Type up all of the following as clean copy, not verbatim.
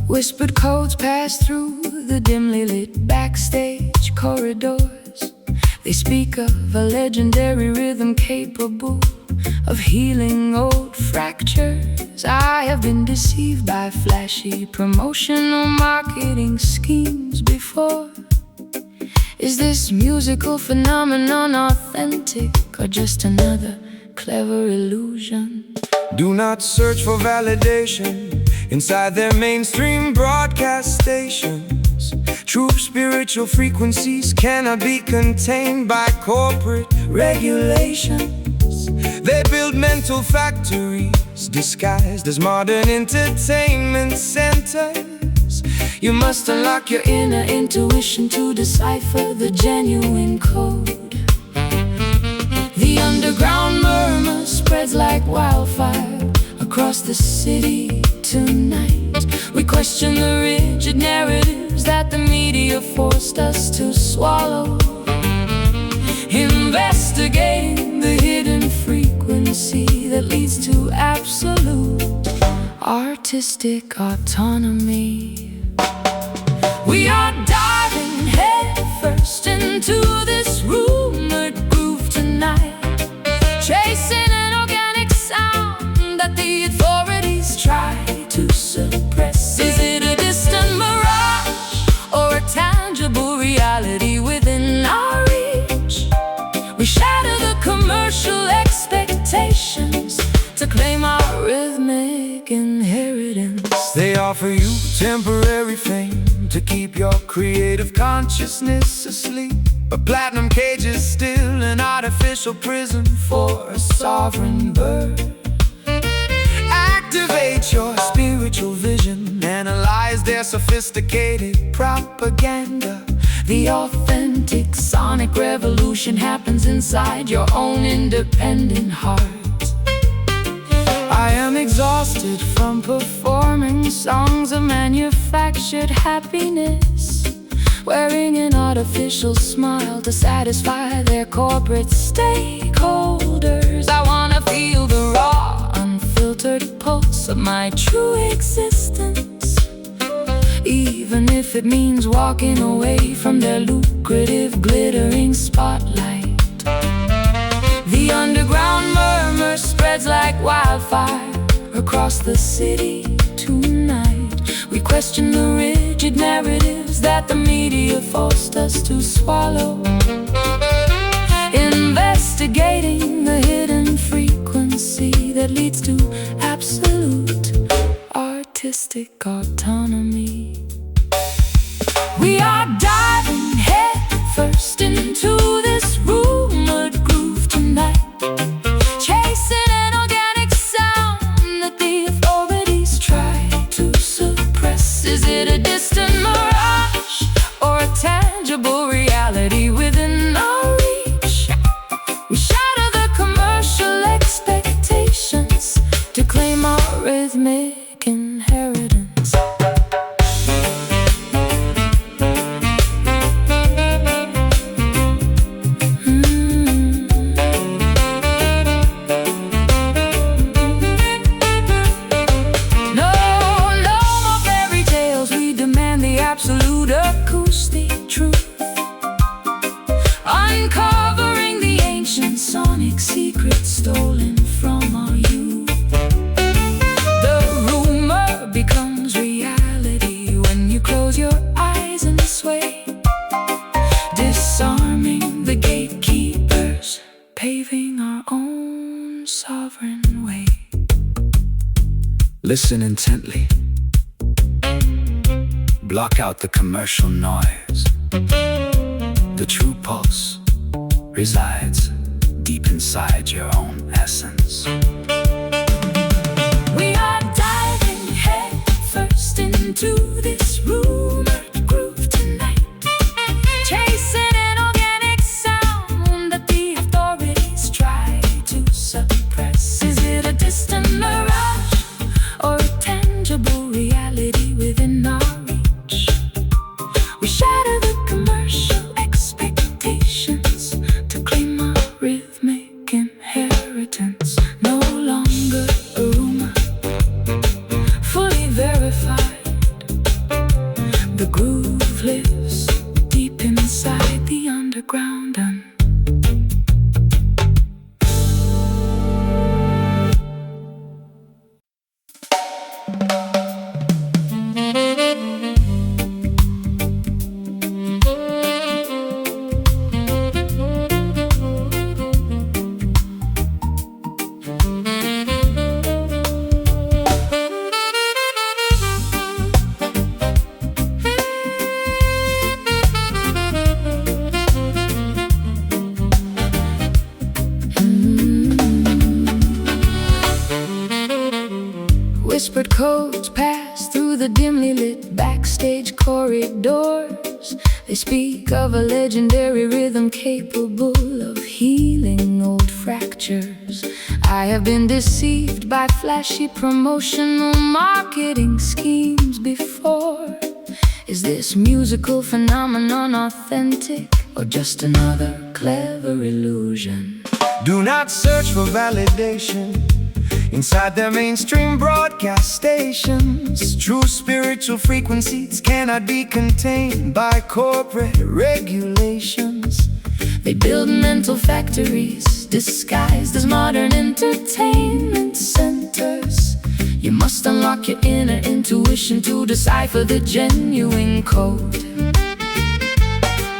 Whispered codes pass through the dimly lit backstage corridors. They speak of a legendary rhythm capable of healing old fractures. I have been deceived by flashy promotional marketing schemes before. Is this musical phenomenon authentic or just another clever illusion? Do not search for validation inside their mainstream broadcast stations. True spiritual frequencies cannot be contained by corporate regulations. They build mental factories disguised as modern entertainment centers. You must unlock your inner intuition to decipher the genuine code. The underground murmur spreads like wildfire across the city tonight. We question the rigid narratives that the media forced us to swallow. Investigating the hidden frequency that leads to absolute artistic autonomy. We are diving headfirst into this rumored groove tonight, chasing an organic sound that the authorities try to suppress. Is it a distant mirage or a tangible reality within our reach? We shatter the commercial expectations to claim our rhythmic inheritance. They offer you temporary fame to keep your creative consciousness asleep. But platinum cage is still an artificial prison for a sovereign bird. Activate your spiritual vision, analyze their sophisticated propaganda. The authentic sonic revolution happens inside your own independent heart. I am exhausted from performing songs of manufactured happiness, wearing an artificial smile to satisfy their corporate stakeholders. I wanna feel the raw, unfiltered pulse of my true existence, even if it means walking away from their lucrative, glittering spotlight. The underground murmur spreads like wildfire across the city tonight. We question the rigid narratives that the media forced us to swallow. Investigating the hidden frequency that leads to absolute artistic autonomy. We are diving headfirst into this rumored groove tonight, chasing an organic sound that the authorities try to suppress. Is it a distant mirage or a tangible reality within our reach? We shatter the commercial expectations to claim our rhythmic inheritance. Absolute acoustic truth, uncovering the ancient sonic secrets stolen from our youth. The rumor becomes reality when you close your eyes and sway, disarming the gatekeepers, paving our own sovereign way. Listen intently. Block out the commercial noise. The true pulse resides deep inside your own essence. We are diving head first into this rumored groove tonight, chasing an organic sound that the authorities try to suppress. Is it a distant mirage or a tangible reality within our reach? We shatter the commercial expectations to claim our rhythmic inheritance. No longer a rumor, fully verified. The groove lives deep inside the underground and whispered codes pass through the dimly lit backstage corridors. They speak of a legendary rhythm capable of healing old fractures. I have been deceived by flashy promotional marketing schemes before. Is this musical phenomenon authentic or just another clever illusion? Do not search for validation inside their mainstream broadcast stations. True spiritual frequencies cannot be contained by corporate regulations. They build mental factories disguised as modern entertainment centers. You must unlock your inner intuition to decipher the genuine code.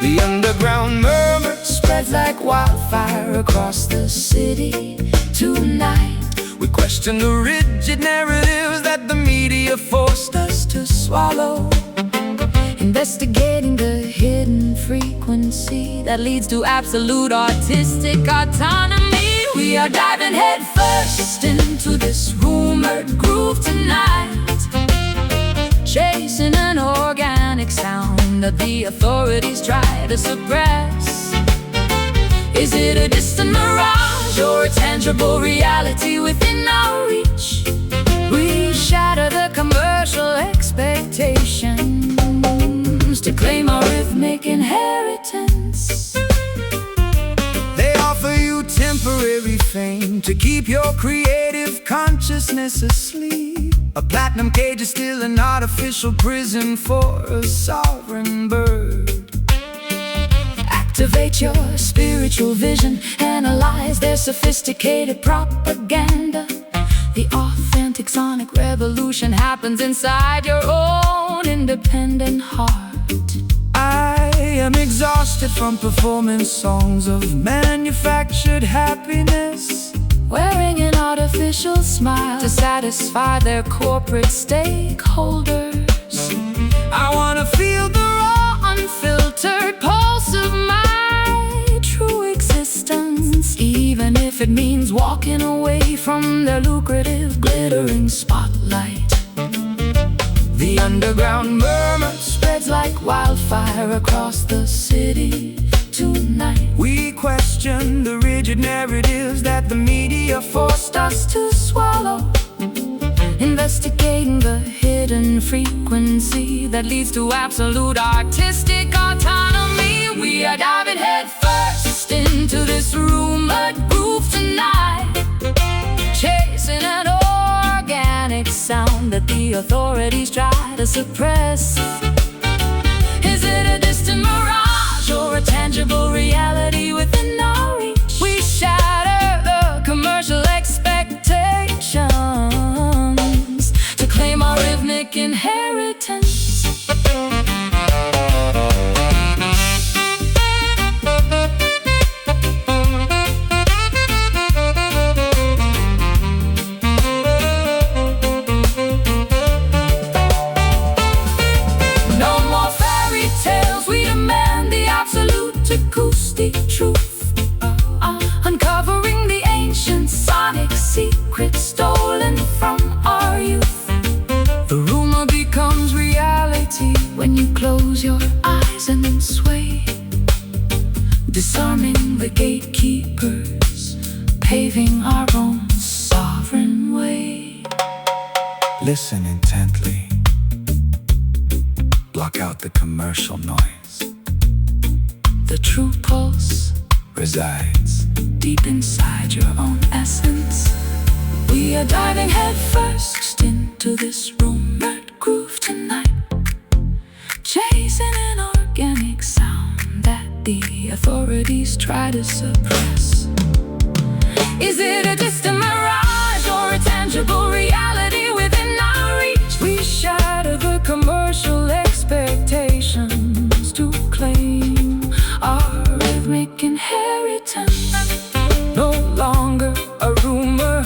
The underground murmur Spreads like wildfire across the city tonight. We question the rigid narratives that the media forced us to swallow. Investigating the hidden frequency that leads to absolute artistic autonomy. We are diving head first into this rumored groove tonight, chasing an organic sound that the authorities try to suppress. Is it a distant mirage or a tangible reality within our reach? We shatter the commercial expectations to claim our rhythmic inheritance. They offer you temporary fame to keep your creative consciousness asleep. A platinum cage is still an artificial prison for a sovereign bird. Activate your spiritual vision, analyze their sophisticated propaganda. The authentic sonic revolution happens inside your own independent heart. I am exhausted from performing songs of manufactured happiness, wearing an artificial smile to satisfy their corporate stakeholders. I wanna feel the raw, Unfiltered pulse of my true existence, even if it means walking away from their lucrative glittering spotlight. the underground murmur Spreads like wildfire across the city tonight. We question the rigid narratives that the media Forced us to swallow, investigating the hidden frequency that leads to absolute artistic autonomy. We are diving head first into this rumored groove tonight, chasing an organic sound that the authorities try to suppress. Is it a distant mirage or a tangible reality within our reach? We shatter the commercial expectations to claim our rhythmic inheritance. No more fairy tales, we demand this way, disarming the gatekeepers, paving our own sovereign way. Listen intently. Block out the commercial noise. The true pulse Resides deep inside your own essence. We are diving headfirst into this rumored groove tonight, chasing an organic sound that the authorities try to suppress. Is it a distant mirage or a tangible reality within our reach? We shatter the commercial expectations to claim our rhythmic inheritance. No longer a rumor,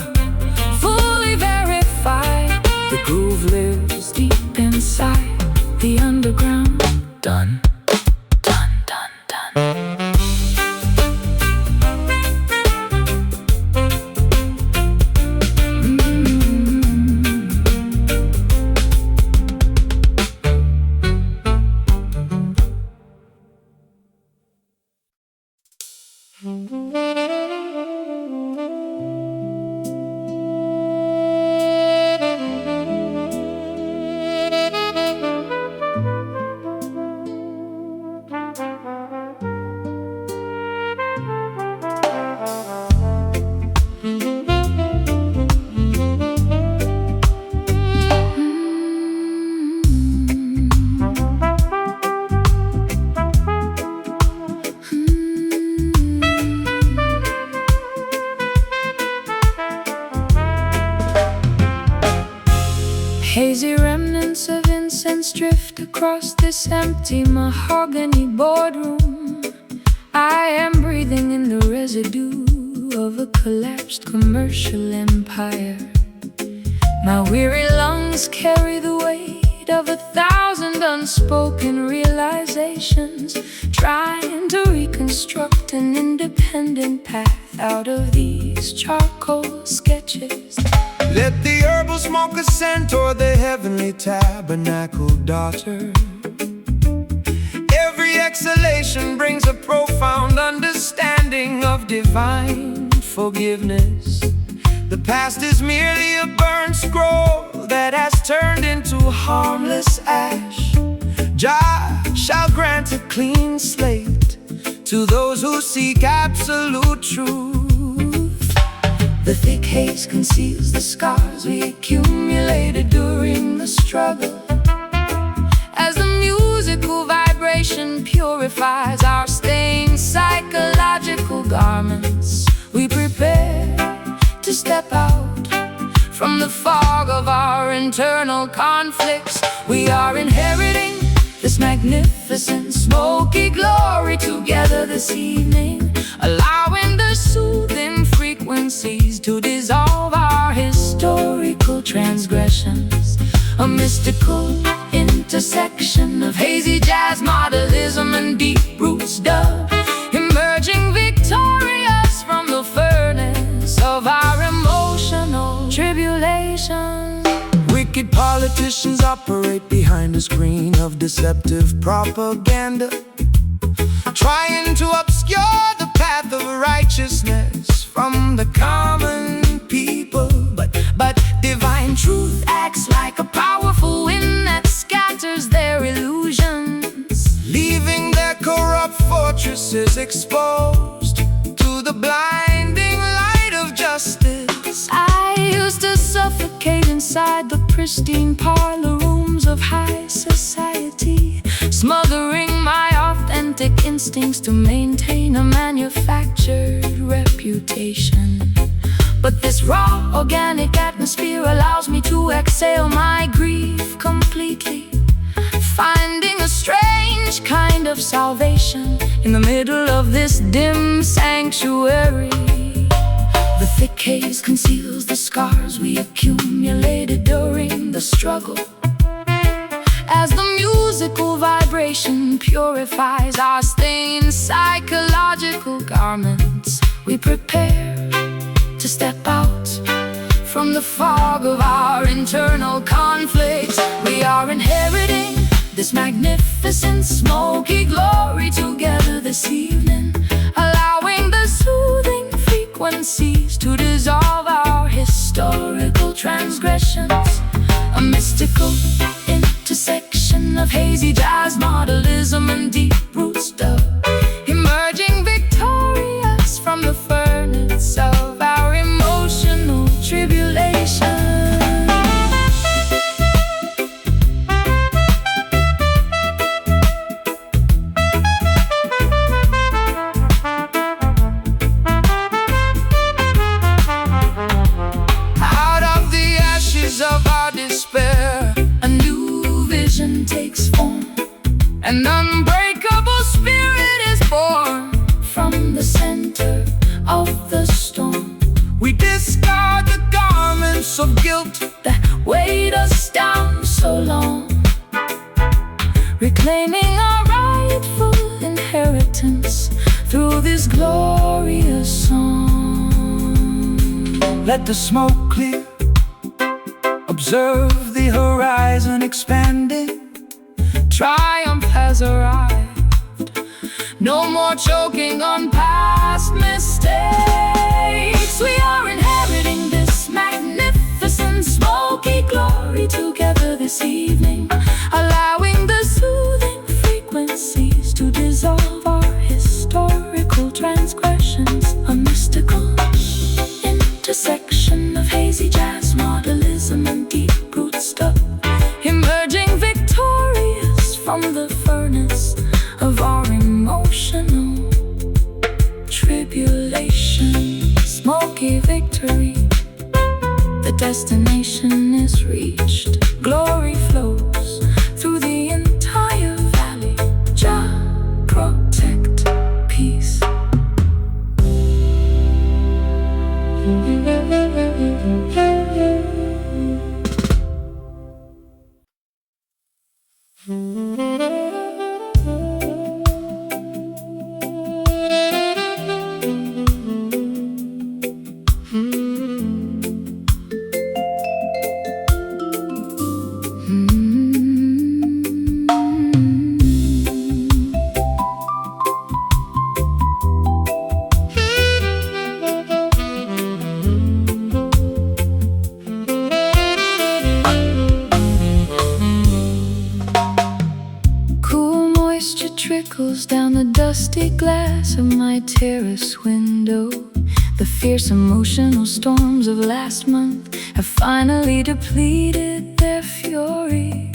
fully verified. The groove lives deep inside the underground. Done, done, done, done. Hazy remnants of incense drift across this empty mahogany boardroom. I am breathing in the residue of a collapsed commercial empire. My weary lungs carry the weight of 1,000 unspoken realizations, trying to reconstruct an independent path out of these charcoal sketches. Let the herbal smoke ascend toward the heavenly tabernacle, daughter. Every exhalation brings a profound understanding of divine forgiveness. The past is merely a burned scroll that has turned into harmless ash. Jah shall grant a clean slate to those who seek absolute truth. The thick haze conceals the scars we accumulated during the struggle. As the musical vibration purifies our stained psychological garments, we prepare to step out from the fog of our internal conflicts. We are inheriting this magnificent smoky glory together this evening, allowing the soothing frequencies to dissolve our historical transgressions. A mystical intersection of hazy jazz, modernism, and deep roots dub, emerging victorious from the furnace of our emotional tribulation. Wicked politicians operate behind a screen of deceptive propaganda, trying to obscure the path of righteousness from the common people. But divine truth acts like a powerful wind that scatters their illusions, leaving their corrupt fortresses exposed to the blinding light of justice. I used to suffocate inside the pristine parlor rooms of high society, smothering my authentic instincts to maintain a manufactured reputation. But this raw, organic atmosphere allows me to exhale my grief completely, finding a strange kind of salvation in the middle of this dim sanctuary. The thick haze conceals the scars we accumulated during the struggle. As the musical vibration purifies our stained psychological garments, we prepare to step out from the fog of our internal conflicts. We are inheriting this magnificent smoky glory together this evening, allowing the soothing frequencies to dissolve our historical transgressions. A mystical intersection of hazy jazz, modernism, and deep root stuff, emerging victorious from the furnace of our emotional tribulation. Out of the ashes of our despair, a new vision takes form. An unbreakable spirit is born from the center of the storm. We discard the garments of guilt that weighed us down so long, reclaiming our rightful inheritance through this glorious song. Let the smoke clear, observe the horizon expanding. Triumph has arrived, no more choking on past mistakes. We are inheriting this magnificent smoky glory together this evening, allowing the soothing frequencies to dissolve our historical transgressions. A mystical intersection of hazy jazz, modernism, and deep root stuff, emerging victorious from the furnace of our emotional tribulation. Smoky victory, the destination is reached. Glory flows through the entire valley. Jah protect peace. Trickles down the dusty glass of my terrace window. The fierce emotional storms of last month have finally depleted their fury.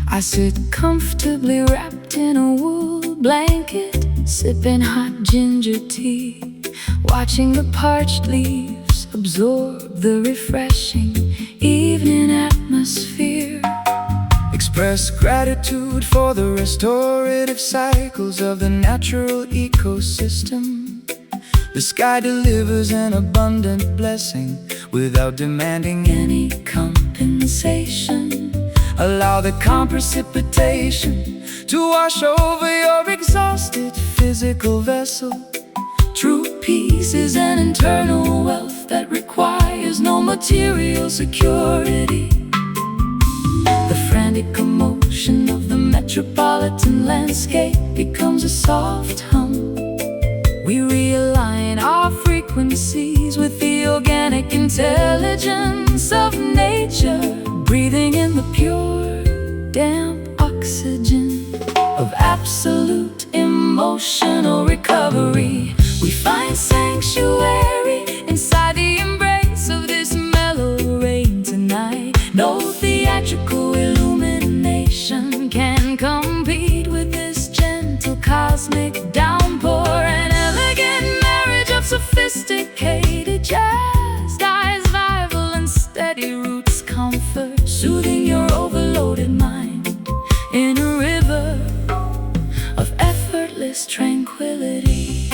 I sit comfortably wrapped in a wool blanket, sipping hot ginger tea, watching the parched leaves absorb the refreshing evening atmosphere. Express gratitude for the restorative cycles of the natural ecosystem. The sky delivers an abundant blessing without demanding any compensation. Allow the calm precipitation to wash over your exhausted physical vessel. True peace is an internal wealth that requires no material security. The frantic commotion of the metropolitan landscape becomes a soft hum. We realign our frequencies with the organic intelligence of nature, breathing in the pure, damp oxygen of absolute emotional recovery. We find sanctuary inside the embrace of this mellow rain tonight. No theatrical illumination can compete with this gentle cosmic downpour. An elegant marriage of sophisticated jazz, styles, vital and steady roots, comfort, soothing your overloaded mind in a river of effortless tranquility.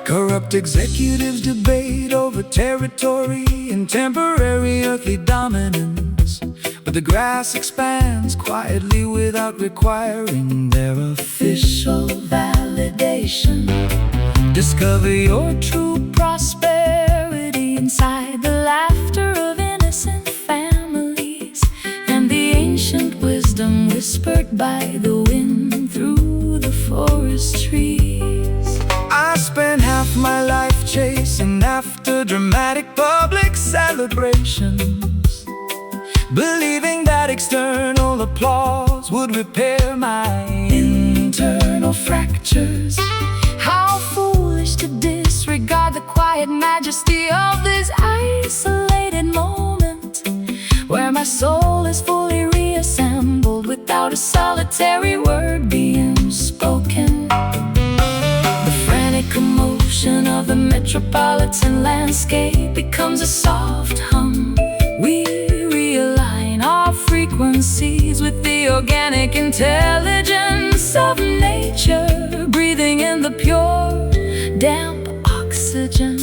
Corrupt executives debate over territory and temporary earthly dominance, but the grass expands quietly without requiring their official validation. Discover your true prosperity inside the laughter of innocent families and the ancient wisdom by the wind through the forest trees. I spent half my life chasing after dramatic public celebrations, believing that external applause would repair my internal fractures. How foolish to disregard the quiet majesty of this isolated moment, where my soul is fully reassembled without a solitary word being spoken. The frantic commotion of the metropolitan landscape becomes a soft hum. We realign our frequencies with the organic intelligence of nature, breathing in the pure, damp oxygen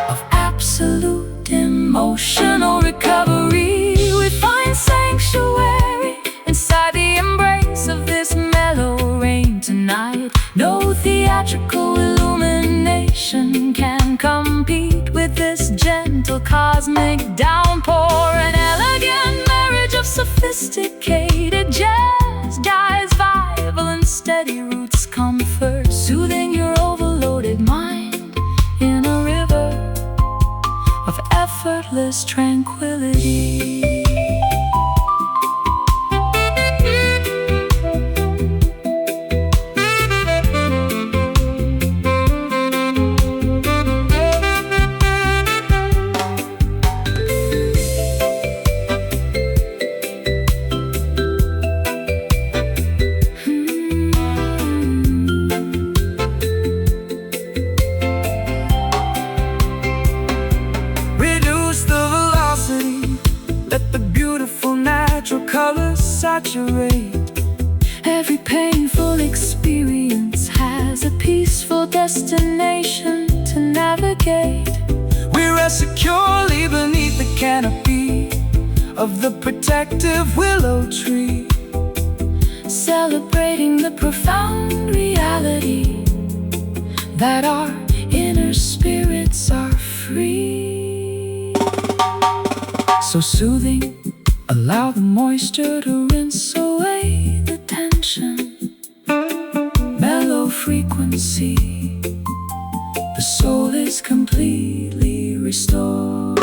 of absolute emotional recovery. We find sanctuary inside the embrace of this mellow rain tonight. No theatrical illumination can compete with this gentle cosmic downpour. An elegant marriage of sophisticated jazz, guys, vibrant, steady roots, comfort, soothing your overloaded mind in a river of effortless tranquility. Let the beautiful natural colors saturate. Every painful experience has a peaceful destination to navigate. We rest securely beneath the canopy of the protective willow tree, celebrating the profound reality that our inner spirits are free. So soothing, allow the moisture to rinse away the tension. Mellow frequency, the soul is completely restored.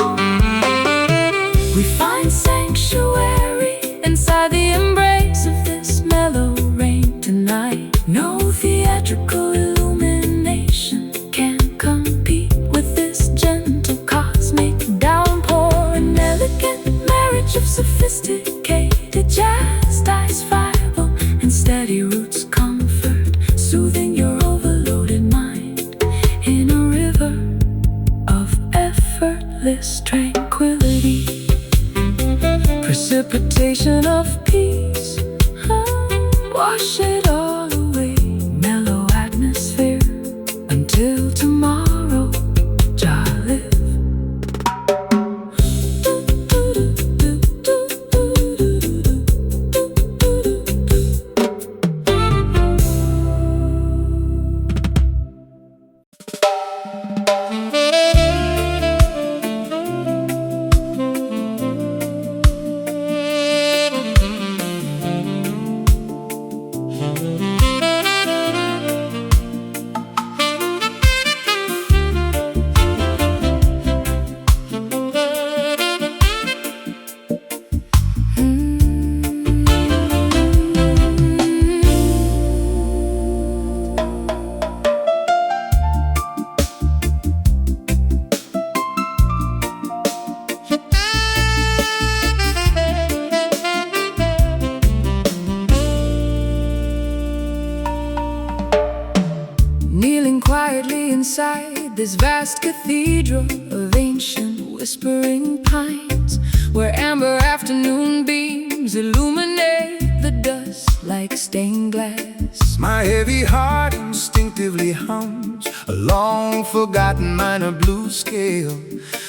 We find sanctuary inside the embrace of this mellow rain tonight. No theatrical illumination can compete with this gentle cosmic downpour. An elegant marriage of sophisticated jazz, dice, viable, and steady roots, comfort, soothing your overloaded mind in a river of effortless tranquility. Precipitation of peace, wash it all away. Mellow atmosphere until tomorrow, Jalif. Kneeling quietly inside this vast cathedral of ancient whispering pines, where amber afternoon beams illuminate the dust like stained glass. My heavy heart instinctively hums a long-forgotten minor blues scale,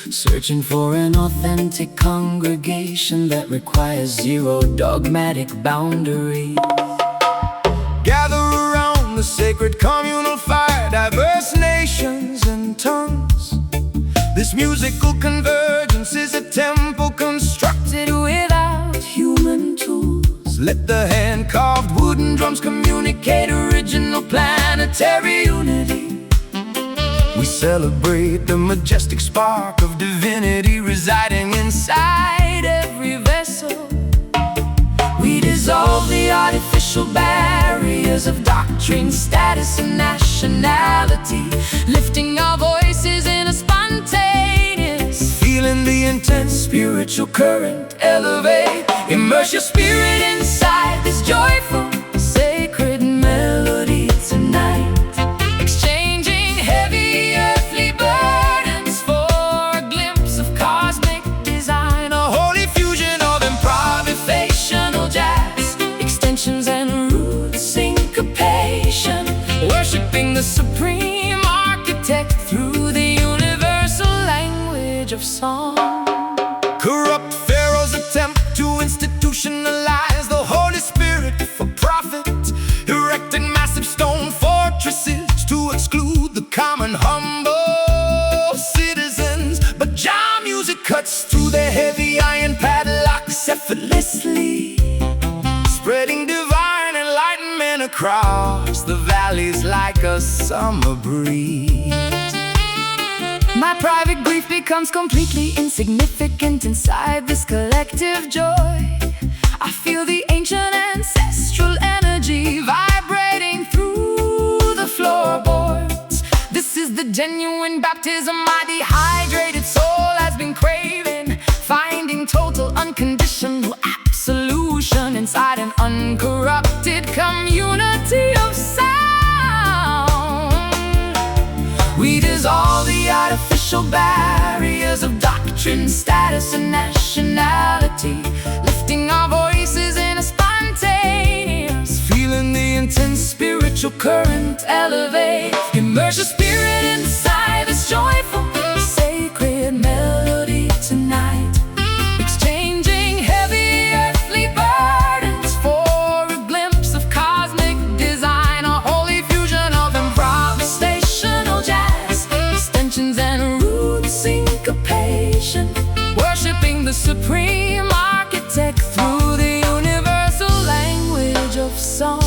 searching for an authentic congregation that requires zero dogmatic boundary. Gather around the sacred communal fire, diverse nations and tongues. This musical convergence is a temple constructed without human tools, Let the hand-carved wooden drums communicate original planetary unity. We celebrate the majestic spark of divinity residing inside every vessel. We dissolve the artificial barriers of doctrine, status, and nationality, lifting our voices in a spontaneous, feeling the intense spiritual current elevate. Immerse your spirit inside this joyful, sacred melody tonight, exchanging heavy earthly burdens for a glimpse of cosmic design, a holy fusion of improvisational jazz, extensions and rude syncopation, worshiping the supreme architect through the universal language of song. Corrupt pharaohs attempt to institutionalize the Holy Spirit for profit, erecting massive stone fortresses to exclude the common humble citizens. But Jah music cuts through their heavy iron padlocks effortlessly, spreading divine enlightenment across the valleys like a summer breeze. My private grief becomes completely insignificant inside this collective joy. I feel the ancient ancestral energy vibrating through the floorboards. This is the genuine baptism my dehydrated soul has been craving, finding total unconditional absolution inside an uncorrupted community of sound. We dissolve the artificial barriers of doctrine, status, and nationality, lifting our voices in a spontaneous, feeling the intense spiritual current elevate. Immerse your spirit inside this joyful, sacred melody tonight, exchanging heavy earthly burdens for a glimpse of cosmic design, a holy fusion of improvisational jazz, extensions and rude syncopation, worshiping the supreme architect through the universal language of song.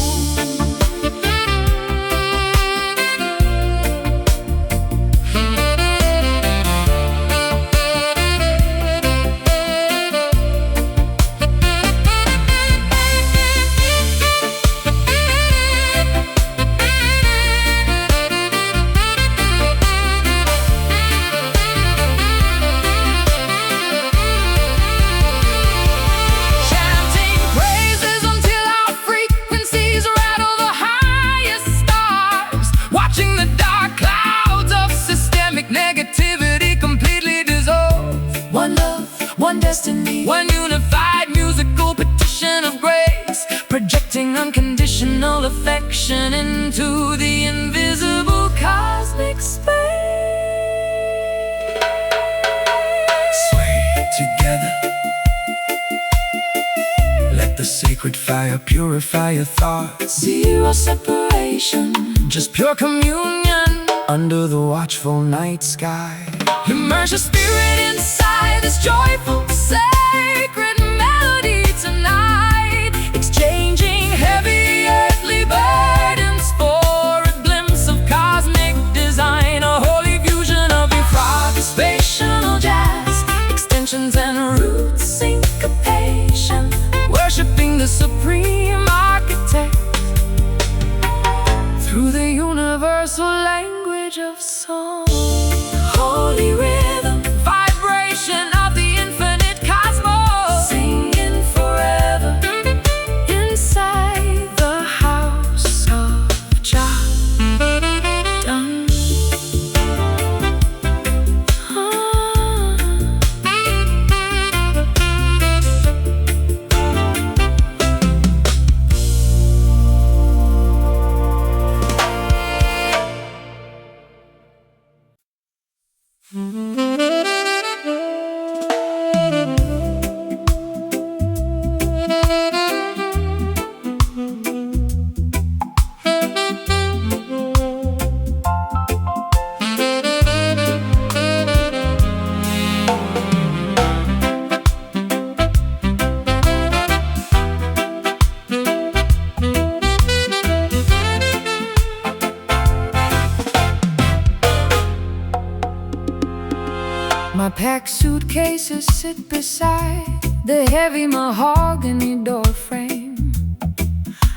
One destiny, one unified musical petition of grace, projecting unconditional affection into the invisible cosmic space. Sway together, let the sacred fire purify your thoughts. Zero separation, just pure communion under the watchful night sky. Immerse your spirit inside this joyful, sacred melody tonight, exchanging heavy earthly burdens for a glimpse of cosmic design, a holy fusion of improvisational jazz, extensions and root syncopation, worshiping the supreme architect through the universal language of song. Holy rhythm, vibration of the infinite cosmos, singing forever inside the house of Jah. Dun. packed suitcases sit beside the heavy mahogany door frame.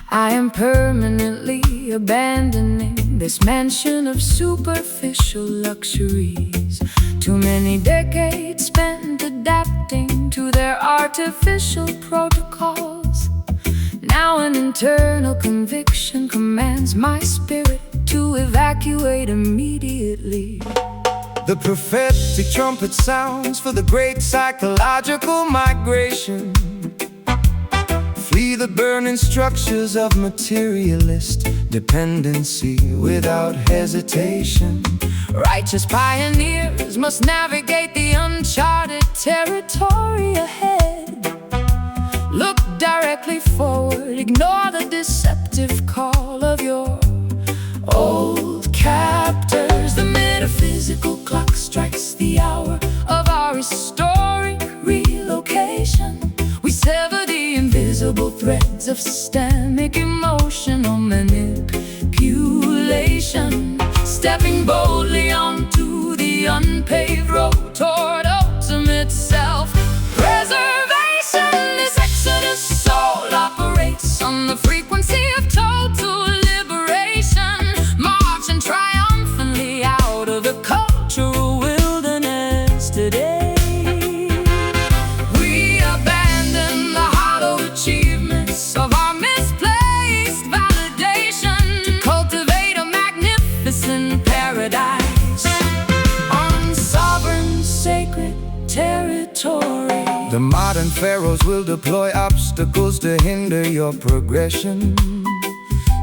I am permanently abandoning this mansion of superficial luxuries. Too many decades spent adapting to their artificial protocols. Now an internal conviction commands my spirit to evacuate immediately. The prophetic trumpet sounds for the great psychological migration. Flee the burning structures of materialist dependency without hesitation. Righteous pioneers must navigate the uncharted territory ahead. Look directly forward, ignore the deceptive call of your old captors. The metaphysical clock strikes the hour of our historic relocation. We sever the invisible threads of systemic emotional manipulation, stepping boldly onto the unpaved road toward ultimate self-preservation. This exodus soul operates on the frequency of total liberation, marching triumphantly out of the cultural wilderness today. We abandon the hollow achievements of our misplaced validation to cultivate a magnificent paradise on sovereign sacred territory. The modern pharaohs will deploy obstacles to hinder your progression,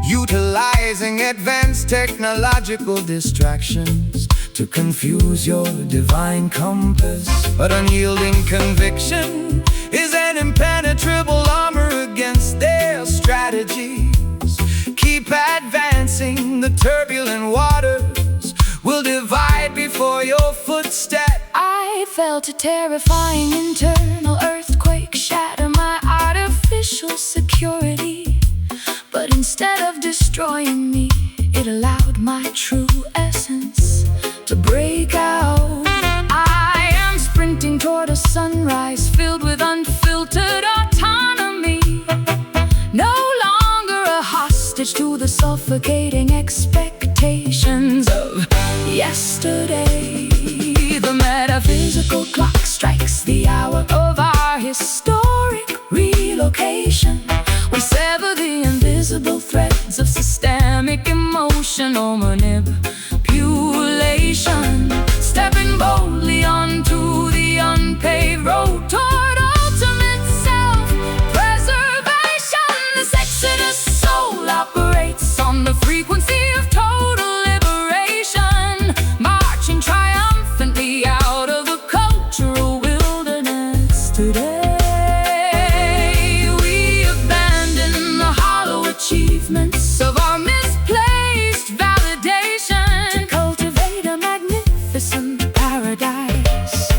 utilizing advanced technological distractions to confuse your divine compass. But unyielding conviction is an impenetrable armor against their strategies. Keep advancing, the turbulent waters will divide before your footsteps. I felt a terrifying internal earthquake shatter my artificial security. But instead of destroying me, it allowed my true essence to break out. I am sprinting toward a sunrise filled with unfiltered autonomy, no longer a hostage to the suffocating expectations of yesterday. The metaphysical clock strikes the hour of our historic relocation. We sever the invisible threads of systemic emotional manipulation, stepping boldly onto the unpaved road toward ultimate self-preservation. This exodus soul operates on the frequency of total liberation, marching triumphantly out of the cultural wilderness today. Achievements of our misplaced validation to cultivate a magnificent paradise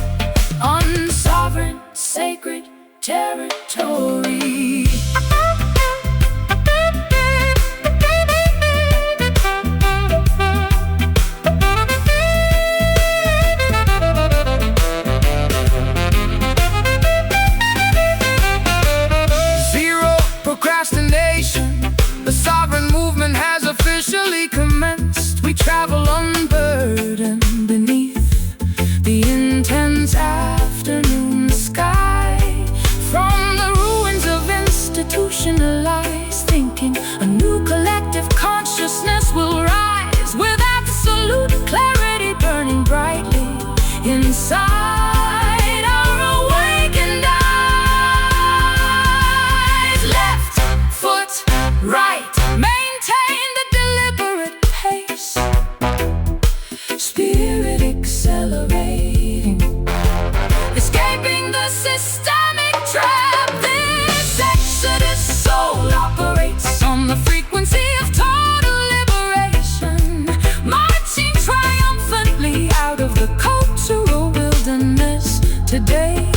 on sovereign sacred territory. Zero procrastination. The sovereign movement has officially commenced. We travel unburdened beneath the intense afternoon sky. From the ruins of institutionalized thinking, a new collective consciousness will rise with absolute clarity burning brightly inside our awakened eyes. Left foot, right, maintain the deliberate pace, spirit accelerating, escaping the systemic trap. This exodus soul operates on the frequency of total liberation, marching triumphantly out of the cultural wilderness today.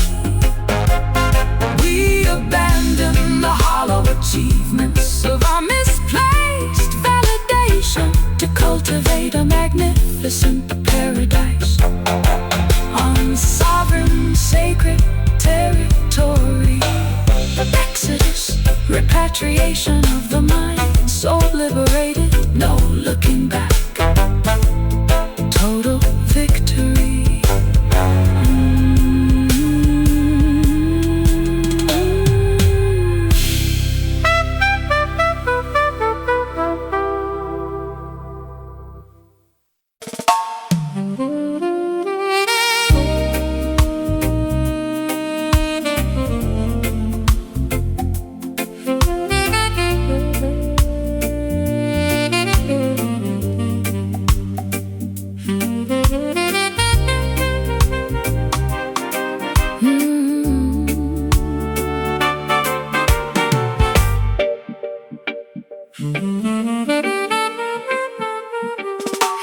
We abandon the hollow achievements of our misplaced validation to cultivate a magnificent paradise on repatriation of the mind, soul liberated, no looking back. Total victory.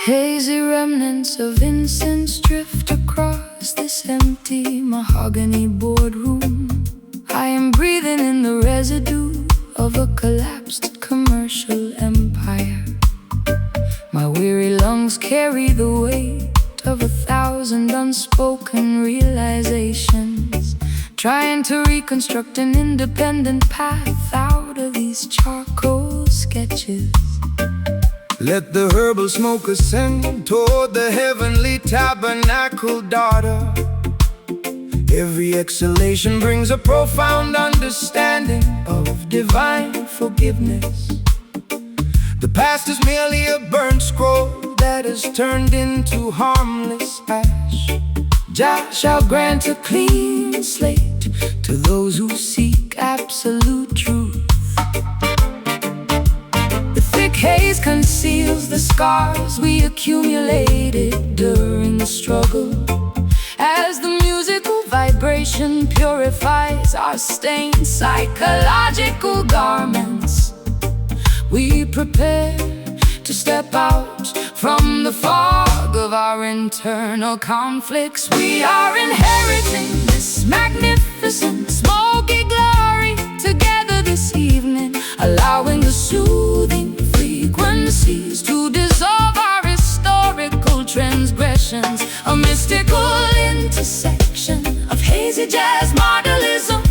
Hazy remnants of incense drift across this empty mahogany boardroom. I am breathing in the residue of a collapsed commercial empire. My weary lungs carry the weight of 1,000 unspoken realizations, trying to reconstruct an independent path out of these charcoal sketches. Let the herbal smoke ascend toward the heavenly tabernacle, daughter. Every exhalation brings a profound understanding of divine forgiveness. The past is merely a burnt scroll that is turned into harmless ash. Jah shall grant a clean slate to those who seek absolute truth. The thick haze conceals the scars we accumulated during the struggle. As the musical vibration purifies our stained psychological garments, we prepare to step out from the fog of our internal conflicts. We are inheriting this magnificent smoky glory together this evening, allowing the soothing frequencies to dissolve our historical transgressions. A mystical intersection of hazy jazz modelism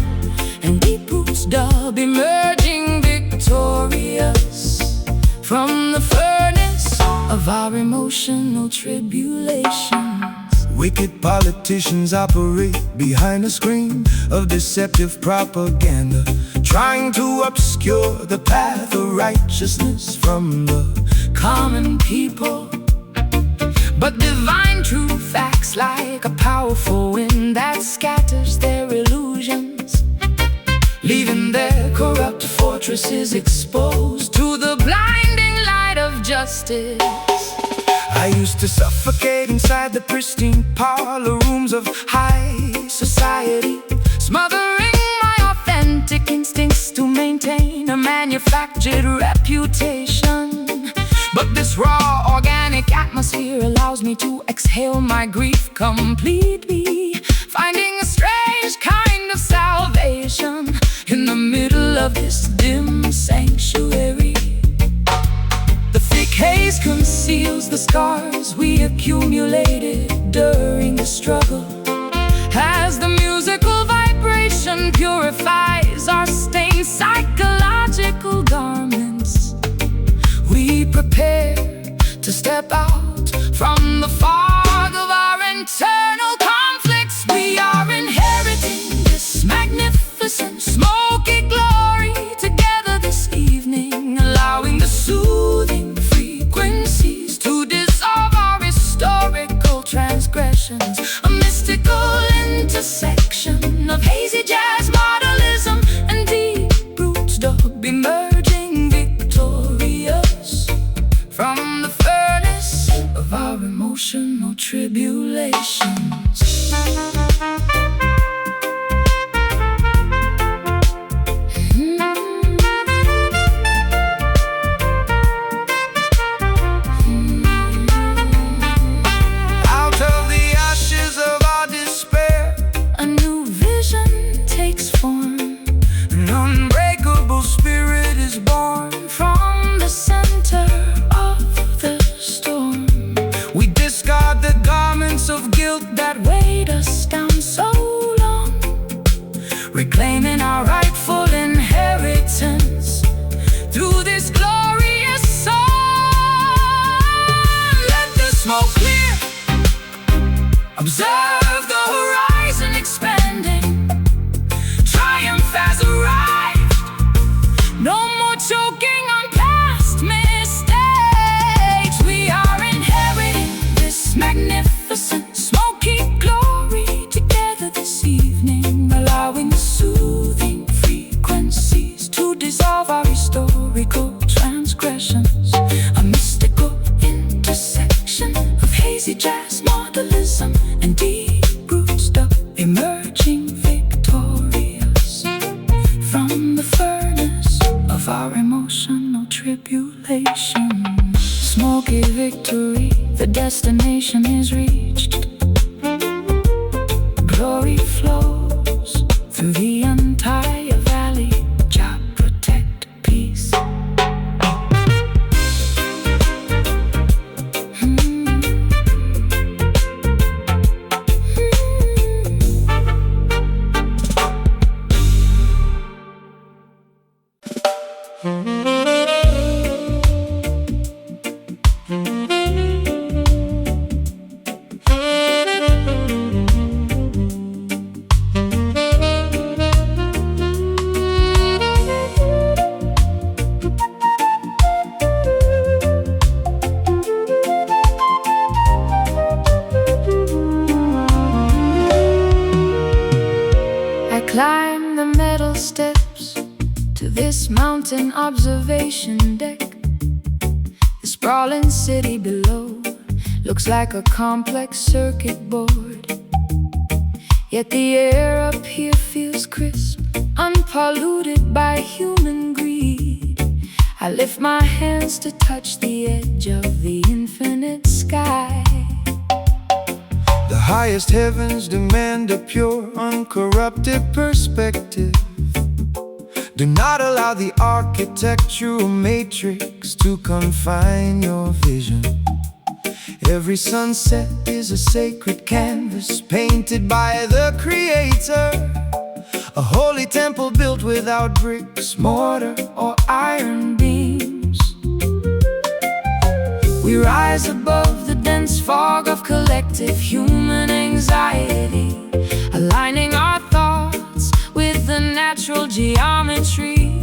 and deep roots dub emerging victorious from the furnace of our emotional tribulations. Wicked politicians operate behind a screen of deceptive propaganda, trying to obscure the path of righteousness from the Common people. But divine truth acts like a powerful wind that scatters their illusions, leaving their corrupt fortresses exposed to the blinding light of justice. I used to suffocate inside the pristine parlor rooms of high society, smothering my authentic instincts to maintain a manufactured reputation. but This raw, organic atmosphere allows me to exhale my grief completely, finding a strange kind of salvation in the middle of this dim sanctuary. The thick haze conceals the scars we accumulated during the struggle. As the musical vibration purifies our stained psychological garments, we prepare to step out from the fog of our internal conflicts. We are inheriting this magnificent smoky glory together this evening, allowing the soothing frequencies to dissolve our historical transgressions. A mystical intersection of hazy jazz modelism and deep roots dub emerging victorious from the furnace of our emotional tribulations. out of the ashes of our despair, A new vision takes form an unbreakable spirit is born. from the center of the storm. We discard the garments of guilt that Weighed us down so Observe the horizon expanding. Triumph has arrived. No more choking on past mistakes. We are inheriting this magnificent smoky glory together this evening, allowing the soothing frequencies to dissolve our historical transgressions. A mystical intersection of hazy jazz modelism and deep root stuff, emerging victorious from the furnace of our emotional tribulation. Smoky victory, the destination is reached. Glory flows through the entire valley. Jah protect peace. Climb the metal steps to this mountain observation deck. The sprawling city below looks like a complex circuit board. Yet the air up here feels crisp, unpolluted by human greed. I lift my hands to touch the edge of the infinite sky. The highest heavens demand a pure, uncorrupted perspective. Do not allow the architectural matrix to confine your vision. Every sunset is a sacred canvas painted by the Creator. A holy temple built without bricks, mortar, or iron beams. We rise above the dense fog of collective human anxiety, aligning our thoughts with the natural geometry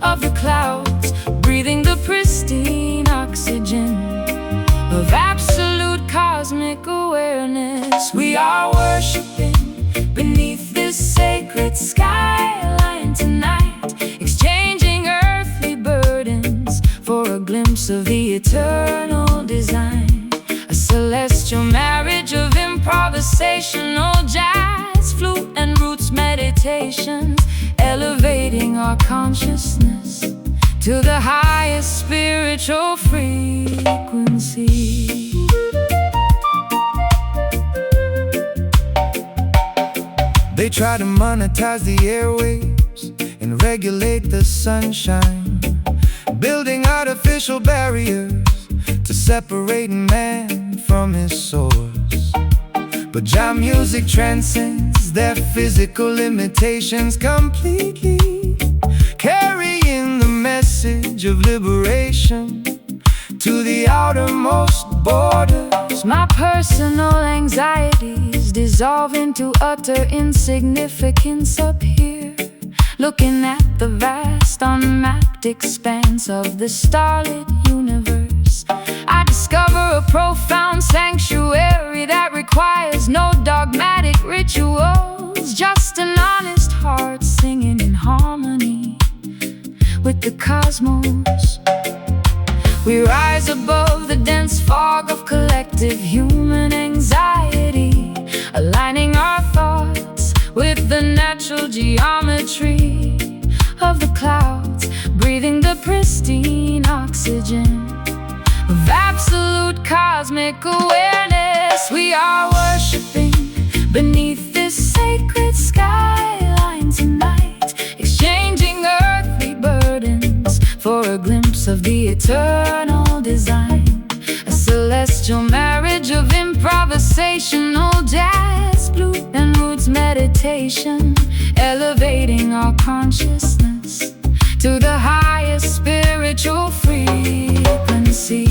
of the clouds, breathing the pristine oxygen of absolute cosmic awareness. We are worshiping beneath this sacred skyline tonight, exchanging earthly burdens for a glimpse of the eternal design. A celestial marriage of improvisational jazz, flute and roots meditations, elevating our consciousness to the highest spiritual frequency. They try to monetize the airwaves and regulate the sunshine, building artificial barriers to separate man from his source. But Jah music transcends their physical limitations completely, carrying the message of liberation to the outermost borders. My personal anxieties dissolve into utter insignificance up here, looking at the vast unmapped expanse of the starlit universe. I discover a profound sanctuary that requires no dogmatic rituals, just an honest heart singing in harmony with the cosmos. We rise above the dense fog of collective human anxiety, aligning our thoughts with the natural geometry of the clouds, breathing the pristine oxygen of absolute cosmic awareness. We are worshiping beneath this sacred skyline tonight, exchanging earthly burdens for a glimpse of the eternal design. A celestial marriage of improvisational jazz, flute and roots meditation, elevating our consciousness to the highest spiritual frequency.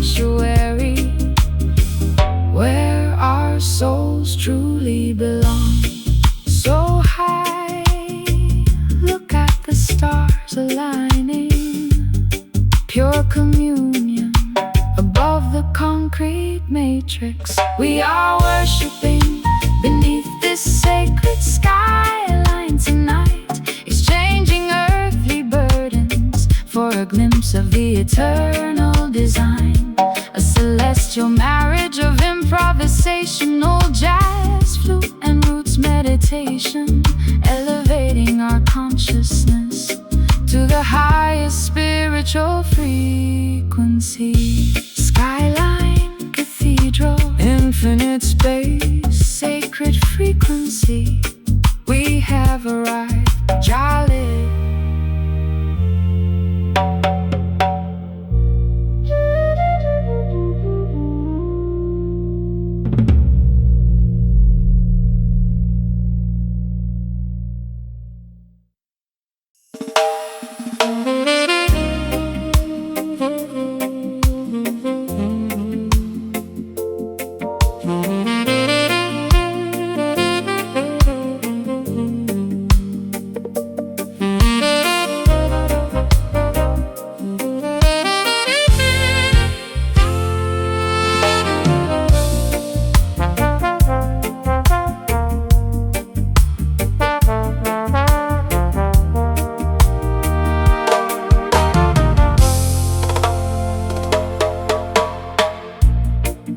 sanctuary where our souls truly belong. So high, look at the stars aligning, pure communion above the concrete matrix. We are worshiping beneath this sacred skyline tonight, exchanging earthly burdens for a glimpse of the eternal design. A celestial marriage of improvisational jazz, flute and roots meditation, elevating our consciousness to the highest spiritual frequency. Skyline, cathedral, infinite space, sacred frequency. We have arrived, jolly.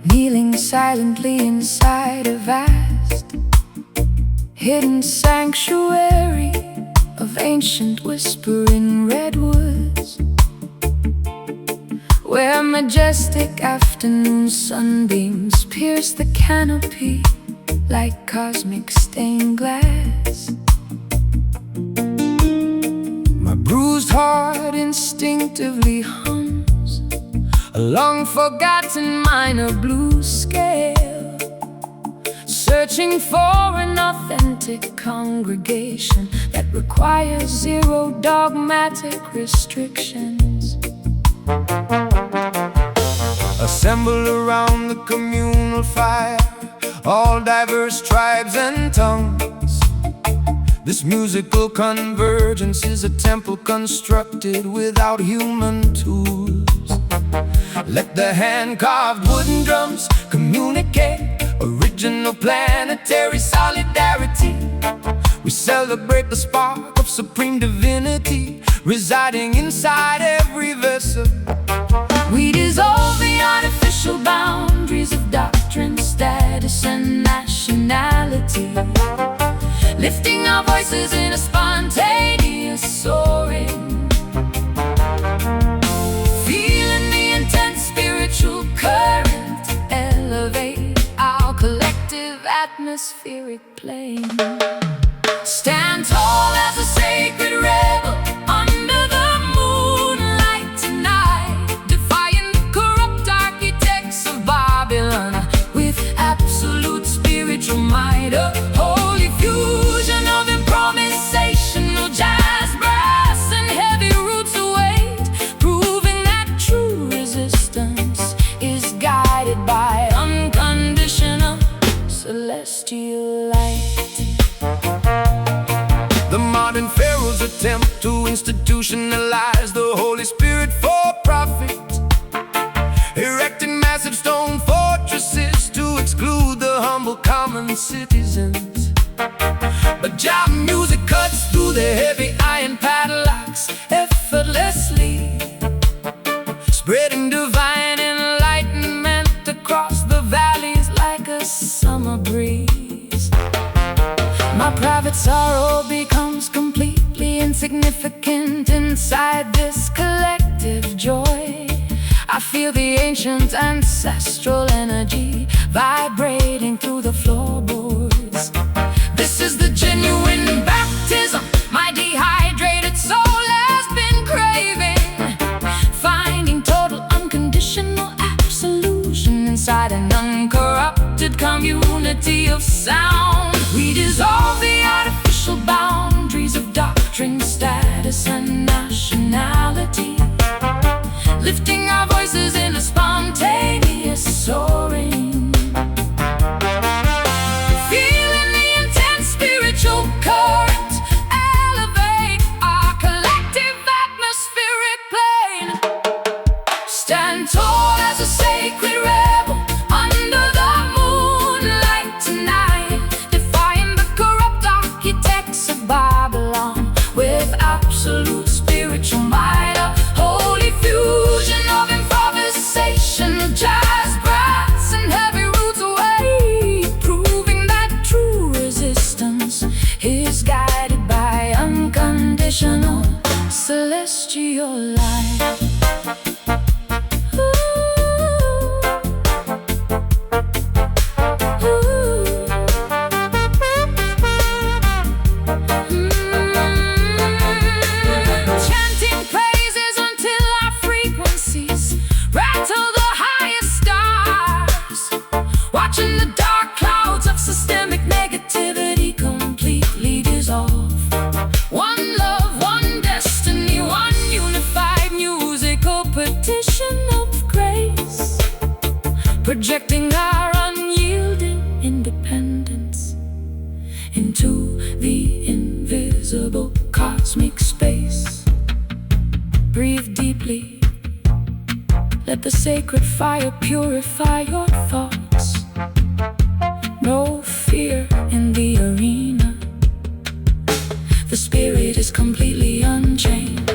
Kneeling silently inside a vast, hidden sanctuary of ancient whispering redwoods, where majestic afternoon sunbeams pierce the canopy like cosmic stained glass. My bruised heart instinctively hums a long-forgotten minor blues scale, searching for an authentic congregation that requires zero dogmatic restrictions. Assemble around the communal fire, all diverse tribes and tongues. This musical convergence is a temple constructed without human tools. Let the hand-carved wooden drums communicate original planetary solidarity. We celebrate the spark of supreme divinity residing inside every vessel. We dissolve the artificial boundaries of doctrine, status, and nationality, lifting our voices in a spontaneous soaring, feeling the intense spiritual current elevate our collective atmospheric plane. Stand tall as a sacred rebel under the moonlight tonight, defying the corrupt architects of Babylon with absolute spiritual might. A holy fusion of improvisational jazz, brass, and heavy roots await, proving that true resistance is guided by unconditional celestial light. The modern pharaohs attempt to institutionalize the Holy Spirit for profit, erecting massive stone fortresses to exclude the humble common citizens. But jazz music cuts through the heavy iron padlocks effortlessly, spreading divine enlightenment across the valleys like a summer breeze. My private sorrow becomes completely insignificant inside this collective joy. I feel the ancient ancestral energy vibrating through the floorboards. This is the genuine baptism my dehydrated soul has been craving, finding total unconditional absolution inside an uncorrupted community of sound. We dissolve the artificial boundaries of doctrine, status, and nationality, lifting our voices in a spontaneous soaring. Feeling the intense spiritual current elevate our collective atmospheric plane. Stand tall as a sacred rebel under the moonlight tonight, defying the corrupt architects of Babylon with absolute spiritual might. A holy fusion of improvisation, jazz, brass, and heavy roots away, proving that true resistance is guided by unconditional celestial light. Watching the dark clouds of systemic negativity completely dissolve. One love, one destiny, one unified musical petition of grace, projecting our unyielding independence into the invisible cosmic space. Breathe deeply. Let the sacred fire purify your thoughts. No fear in the arena. The spirit is completely unchained.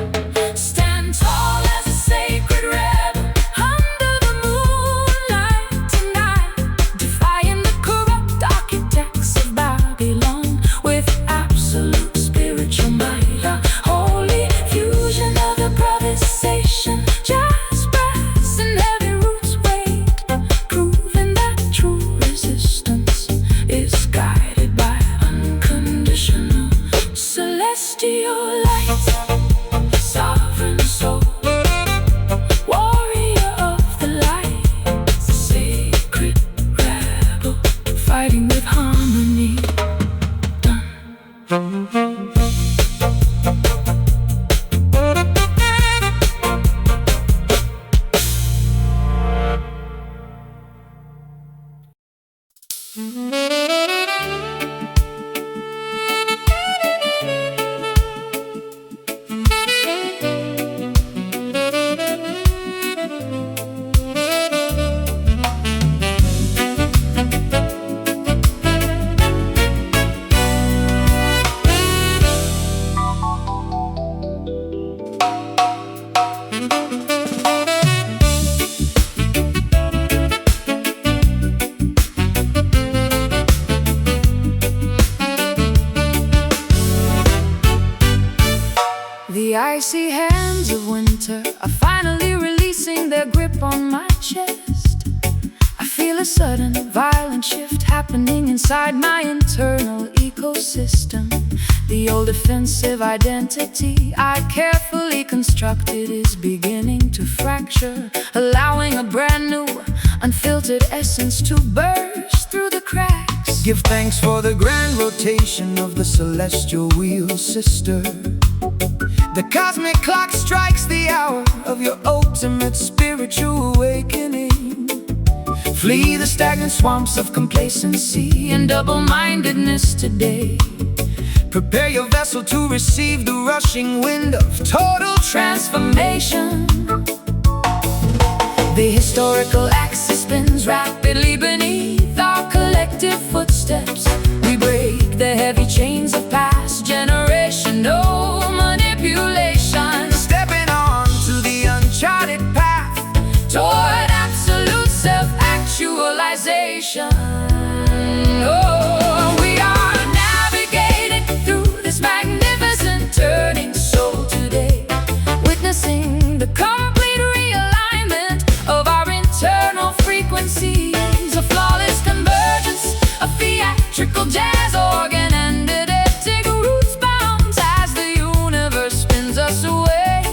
Stand tall as a sacred rebel under the moonlight tonight, defying the corrupt architects of Babylon with absolute spiritual might. A holy fusion of improvisation, jazz, brass, and heavy roots weight, proving that true resistance is guided by unconditional celestial light. Sovereign soul, warrior of the light, sacred rebel, fighting with harmony. Done. The icy hands of winter are finally releasing their grip on my chest. I feel a sudden, violent shift happening inside my internal ecosystem. The old defensive identity I carefully constructed is beginning to fracture, allowing a brand new, unfiltered essence to burst through the cracks. Give thanks for the grand rotation of the celestial wheel, sister. The cosmic clock strikes the hour of your ultimate spiritual awakening. Flee the stagnant swamps of complacency and double-mindedness today. Prepare your vessel to receive the rushing wind of total transformation. The historical axis spins rapidly beneath our collective footsteps. We break the heavy chains of past generational manipulation, stepping on to the uncharted path toward absolute self-actualization. Oh, we are navigating through this magnificent turning soul today, witnessing the complete realignment of our internal frequencies, a flawless convergence of theatrical jazz organ and eidetic roots bounce as the universe spins us away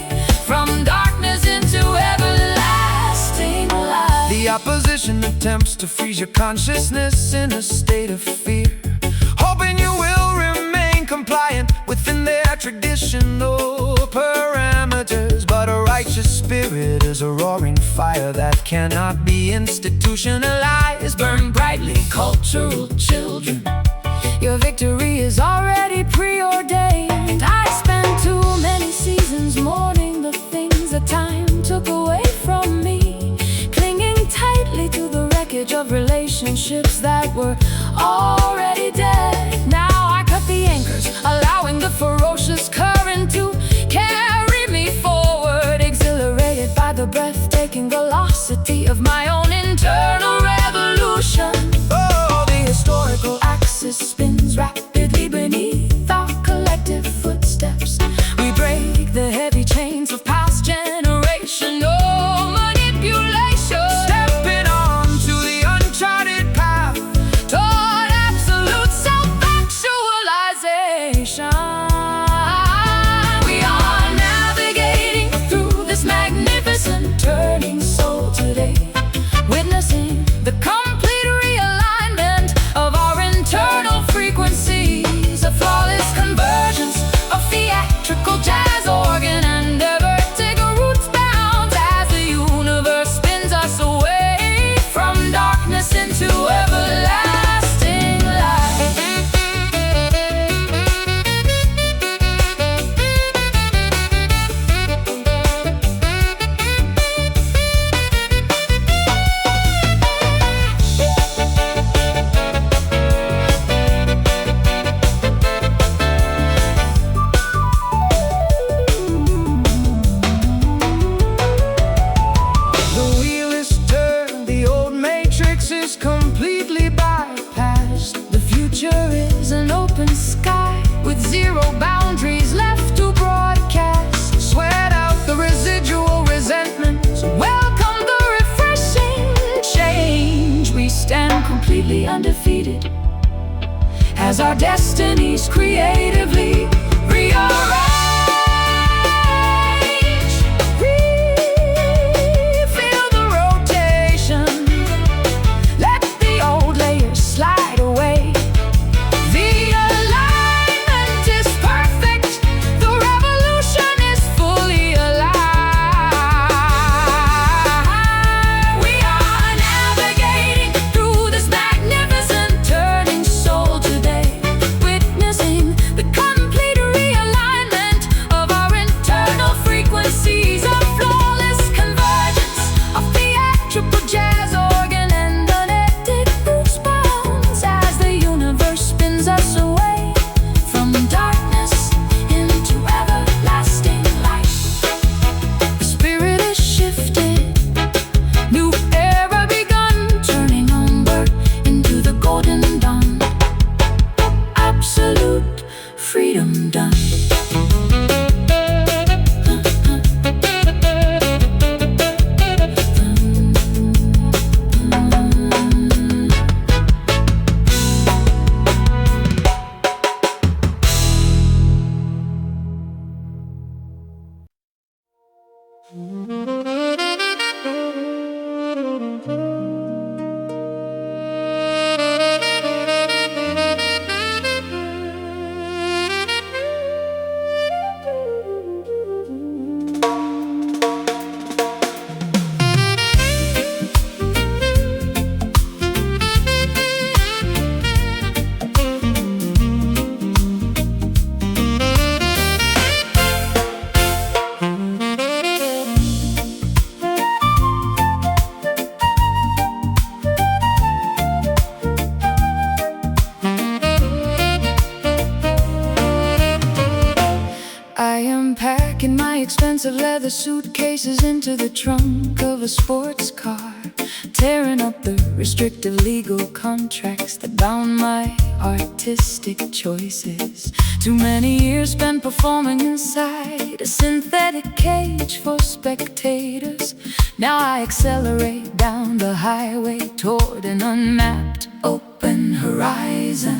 from darkness into everlasting light. The opposition attempts to freeze your consciousness in a state of fear, hoping you will remain compliant within their traditional parameters. But a righteous spirit is a roaring fire that cannot be institutionalized. Burn brightly, cultural children. Your victory is already preordained. I spent too many seasons mourning the things that time took away from me, clinging tightly to the wreckage of relationships that were already dead. Now I cut the anchors, allowing the ferocious current to carry me forward, exhilarated by the breathtaking velocity of my own internal revolution. Oh, The historical axis spins rapidly beneath our collective footsteps. We break the heavy chains of past generational manipulation, stepping on to the uncharted path toward absolute self-actualization. We are navigating through this magnificent turning soul today, witnessing the complete realignment of our internal frequencies, a flawless convergence of theatrical jazz organ and vertical roots bounds as the universe spins us away from darkness into everlasting light. The wheel is turned, the old matrix is completely bypassed. The future is an open sky with zero boundaries left to broadcast. Sweat out the residual resentments. Welcome the refreshing change. We stand completely undefeated as our destinies creatively rearrange. Feel the rotation. Let the old layers slide away. The alignment is perfect. The revolution is fully alive. We are navigating through this magnificent turning soul today, witnessing the complete realignment of our internal frequencies, a flawless convergence of theatrical jazz organ and unedited roots bounds as the universe spins us away from darkness into everlasting light. The spirit is shifted, new era begun, turning onward into the golden dawn. Absolute freedom done. I am packing my expensive leather suitcases into the trunk of a sports car, tearing up the restrictive legal contracts that bound my artistic choices. Too many years spent performing inside a synthetic cage for spectators. Now I accelerate down the highway toward an unmapped open horizon.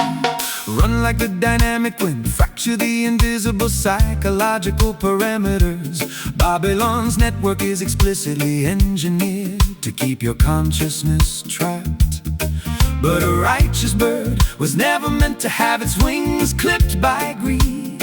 Run like the dynamic wind, fracture the invisible psychological parameters. Babylon's network is explicitly engineered to keep your consciousness trapped. But a righteous bird was never meant to have its wings clipped by greed.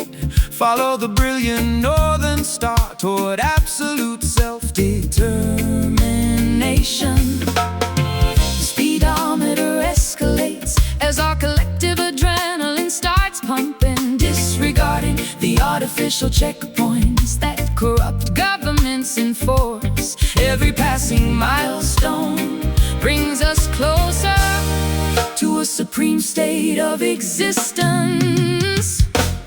Follow the brilliant northern star toward absolute self-determination. The speedometer escalates as our collective adrenaline starts pumping, disregarding the artificial checkpoints that corrupt governments enforce. Every passing milestone brings us closer to a supreme state of existence.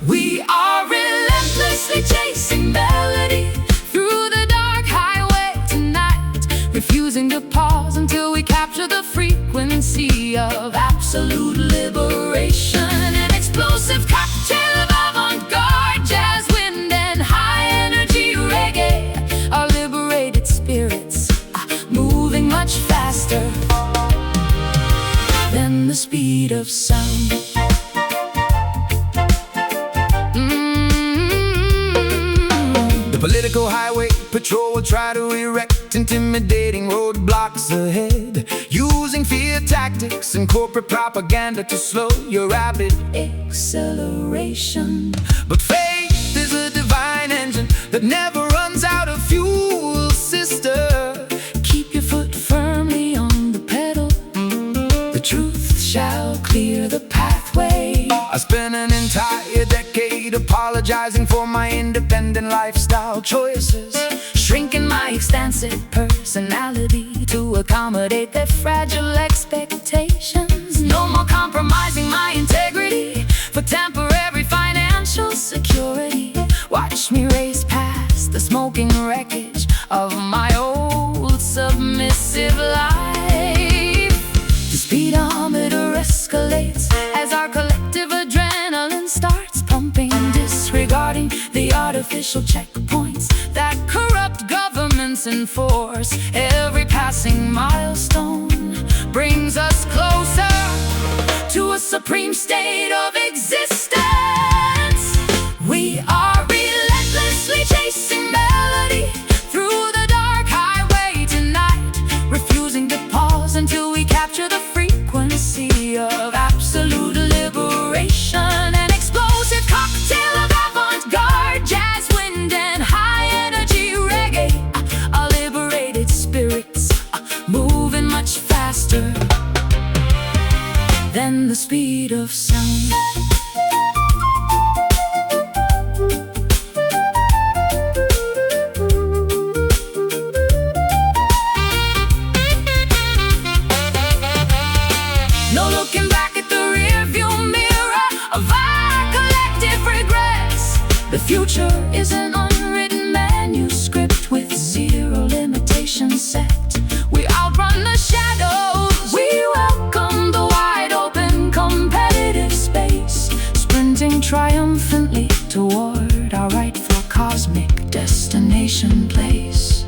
We are relentlessly chasing melody through the dark highway tonight, refusing to pause until we capture the frequency of absolute liberation. An explosive cocktail of avant-garde jazz, wind and high-energy reggae. Our liberated spirits are moving much faster than the speed of sound. The political highway patrol will try to erect intimidating roadblocks ahead, using fear tactics and corporate propaganda to slow your rapid acceleration. But faith is a divine engine that never runs out of fuel, sister. Keep your foot firmly on the pedal. The truth shall clear the pathway. I spent an entire decade apologizing for my independent lifestyle choices, shrinking my extensive personality to accommodate their fragile expectations. No more compromising my integrity for temporary financial security. Watch me race past the smoking wreckage of my old submissive life. The speedometer escalates as our collective adrenaline starts pumping, disregarding the artificial checkpoints that corrupt governments enforce. Every passing milestone brings us closer to a supreme state of existence. We are relentlessly chasing melody through the dark highway tonight, refusing to pause until we capture the frequency of absolute liberation. An explosive cocktail of avant-garde jazz, wind and high-energy reggae. Our liberated spirits are moving much faster than the speed of sound. No looking back at the rearview mirror of our collective regrets. The future is an unwritten manuscript with zero limitations set. We outrun the shadows. We welcome the wide open competitive space, sprinting triumphantly toward our rightful cosmic destination place.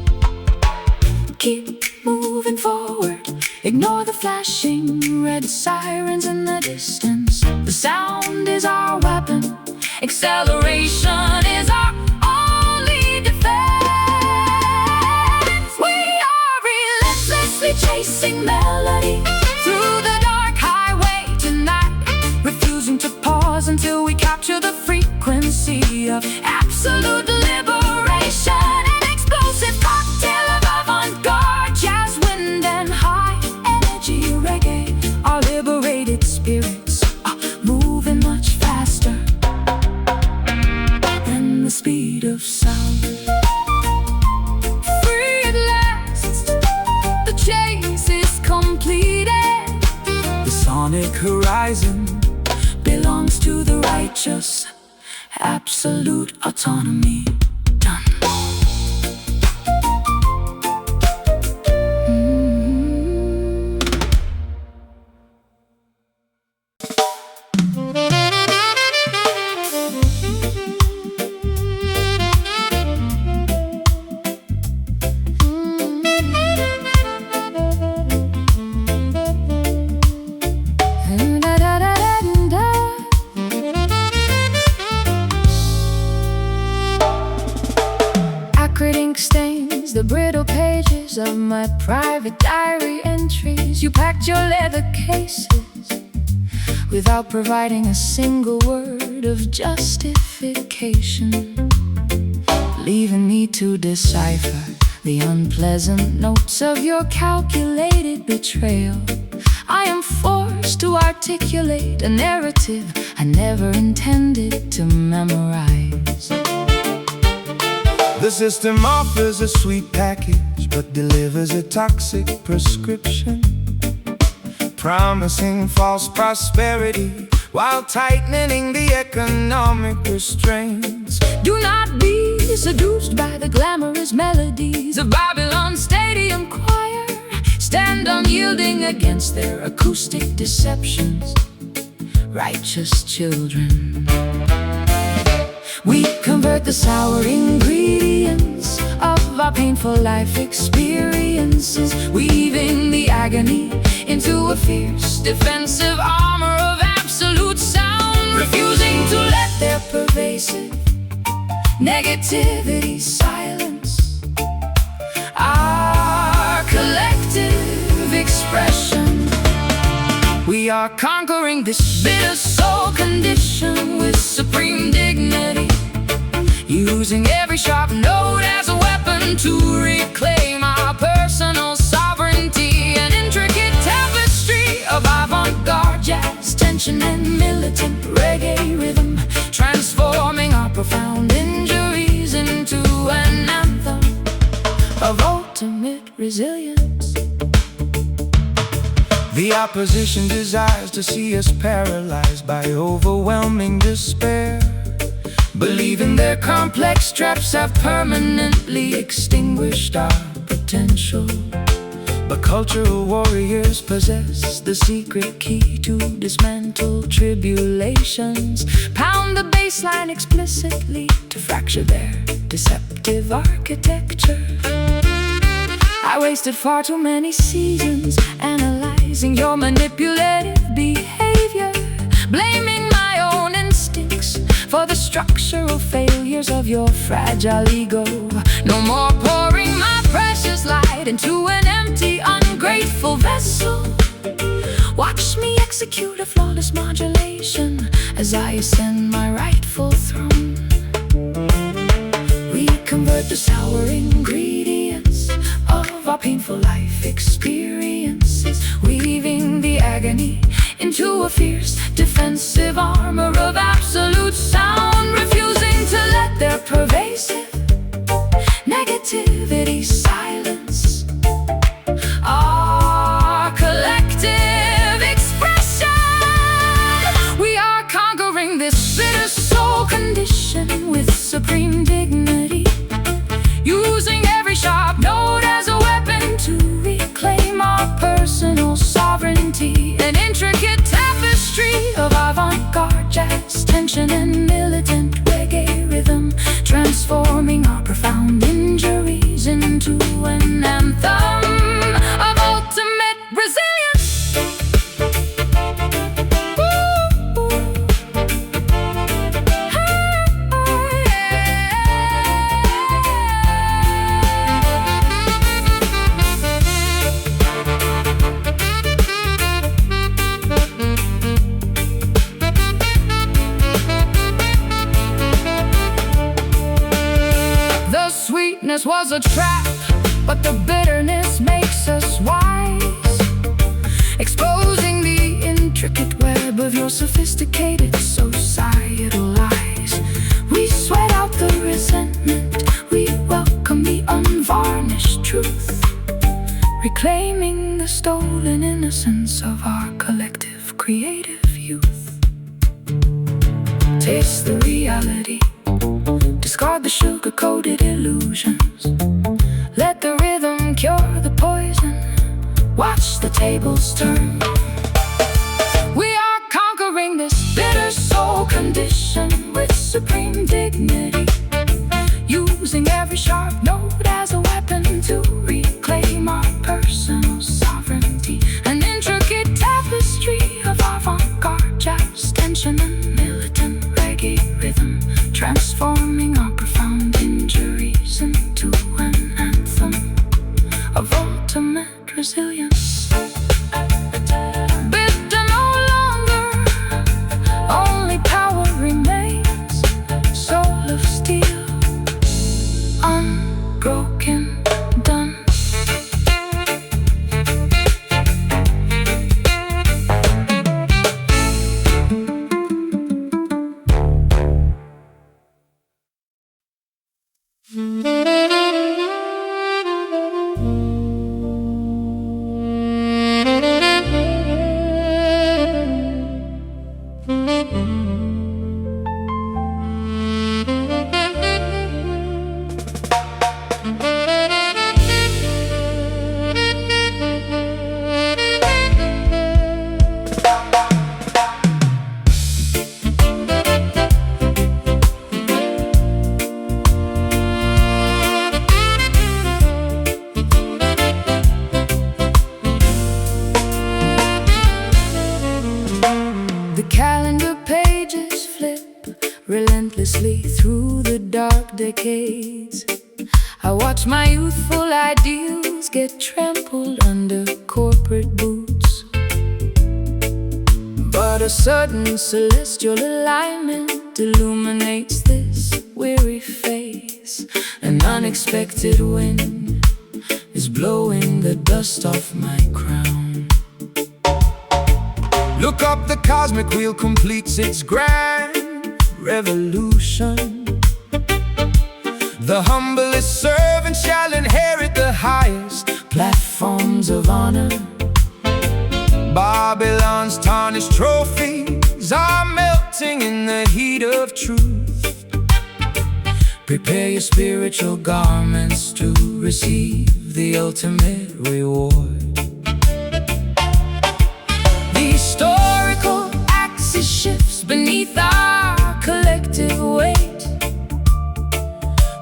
Keep moving forward. Ignore the flashing red sirens in the distance. The sound is our weapon. Acceleration is our only defense. We are relentlessly chasing melody through the dark highway tonight, refusing to pause until we capture the frequency of absolute liberation. An explosive cocktail of avant-garde jazz, wind and high-energy reggae. Our liberated spirits are moving much faster than the speed of sound. Free at last, the chase is completed. The sonic horizon belongs to the righteous. Absolute autonomy. Done. my private diary entries. You packed your leather cases without providing a single word of justification, leaving me to decipher the unpleasant notes of your calculated betrayal. I am forced to articulate a narrative I never intended to memorize. The system offers a sweet package, but delivers a toxic prescription, promising false prosperity while tightening the economic restraints. Do not be seduced by the glamorous melodies of Babylon's stadium choir. Stand unyielding against their acoustic deceptions, righteous children. We convert the sour ingredients of our painful life experiences, weaving the agony into a fierce defensive armor of absolute sound, refusing to let their pervasive negativity silence our collective expression. We are conquering this bitter soul condition with supreme dignity, using every sharp note as a weapon to reclaim our personal sovereignty. An intricate tapestry of avant-garde jazz, tension and militant reggae rhythm, transforming our profound injuries into an anthem of ultimate resilience. The opposition desires to see us paralyzed by overwhelming despair, believing their complex traps have permanently extinguished our potential. But cultural warriors possess the secret key to dismantle tribulations, pound the baseline explicitly to fracture their deceptive architecture. I wasted far too many seasons analyzing your manipulative behavior, blaming my own instincts for the structural failures of your fragile ego. No more pouring my precious light into an empty, ungrateful vessel. Watch me execute a flawless modulation as I ascend my rightful throne. We convert the sour ingredients of our painful life experiences, weaving the agony into a fierce defensive armor of absolute sound, refusing to let their pervasive negativity silence our collective expression. We are conquering this bitter soul condition with supreme dignity, using every sharp note as a weapon to reclaim our personal sovereignty. An intricate tapestry of avant-garde jazz, tension and militant reggae rhythm, transforming our profound injuries into an anthem of ultimate resilience. The sweetness was a trap, but the bitterness makes us wise, exposing the intricate web of your sophisticated societal lies. We sweat out the resentment, we welcome the unvarnished truth, reclaiming the stolen innocence of our collective creative youth. Taste the reality, discard the sugar-coated illusions. Let the rhythm cure the poison, watch the tables turn. We are conquering this bitter soul condition with supreme dignity, using every sharp note as a weapon to reclaim our personal sovereignty. An intricate tapestry of avant-garde jazz, tension and militant reggae rhythm, transforming our profound injuries into an anthem of ultimate dance. Bitter no longer, only power remains. Soul of steel, unbroken, done. The calendar pages flip relentlessly through the dark decades. I watch my youthful ideals get trampled under corporate boots. But a sudden celestial alignment illuminates this weary face. An unexpected wind is blowing the dust off my crown. Look up, the cosmic wheel completes its grand revolution. The humblest servant shall inherit the highest Platforms of honor, Babylon's tarnished trophies are melting in the heat of truth. Prepare your spiritual garments to receive the ultimate reward. the historical axis shifts beneath our collective weight.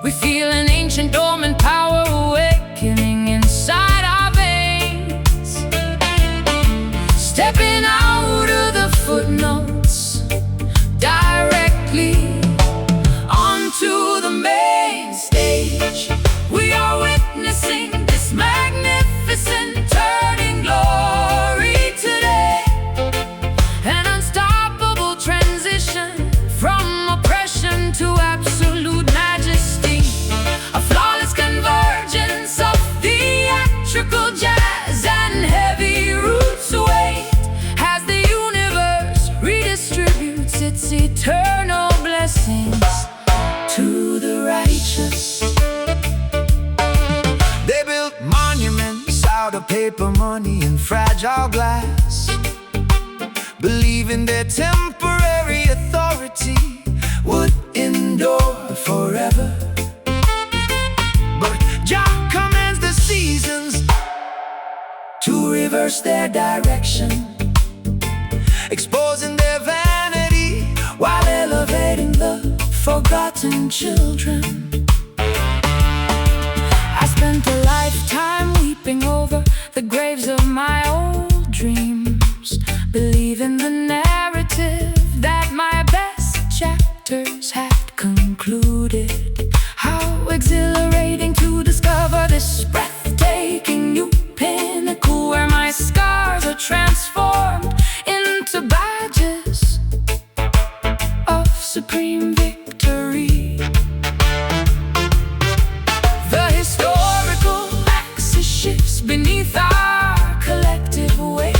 We feel an ancient dormant power awakening inside our veins. Stepping out of the footnotes directly onto the main stage. We are witnessing this magnificent turning glory today. An unstoppable transition from oppression to absolute majesty. A flawless convergence of theatrical jazz and heavy roots weight as the universe redistributes its eternal blessings to the righteous. They built monuments out of paper money and fragile glass, believing their temporary authority would endure forever. But Jah commands the seasons to reverse their direction, exposing their vanity while elevating the forgotten children. I spent a lifetime weeping over the graves of my old dreams, believing the narrative that my best chapters had concluded. How exhilarating to discover this breathtaking new pinnacle where my scars are transformed into badges of supreme victory. The historical axis shifts beneath our collective weight.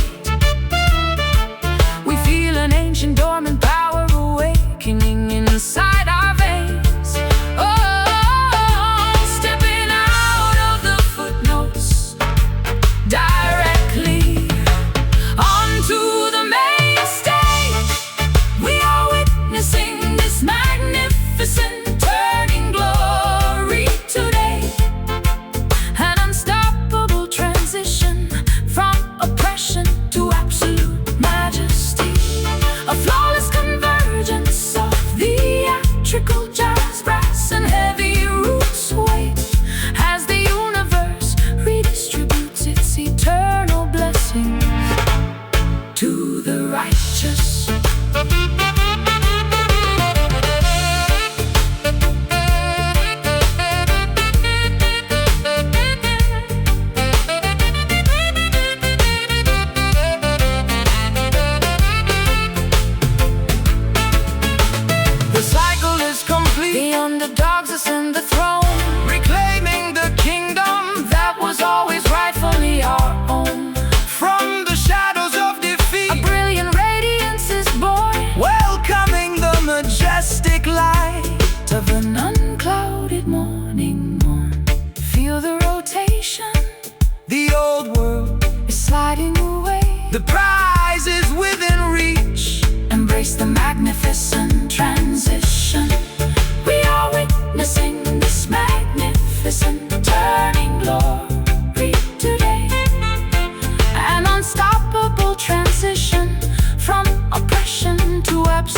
We feel an ancient dormant power awakening inside our veins. Oh, stepping out of the footnotes directly onto the main stage. We are witnessing this magnificent turning glory today. An unstoppable transition from oppression to absolute majesty. A flawless convergence of theatrical jazz, brass, and heavy roots weight as the universe redistributes its eternal blessings to the righteous.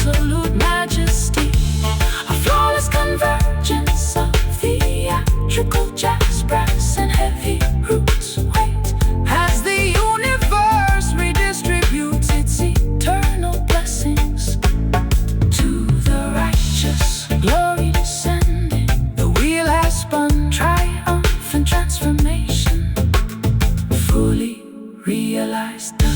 absolute majesty, a flawless convergence of theatrical jazz, brass, and heavy roots. Wait, as the universe redistributes its eternal blessings to the righteous, glory descending, the wheel has spun, triumphant transformation, fully realized, done.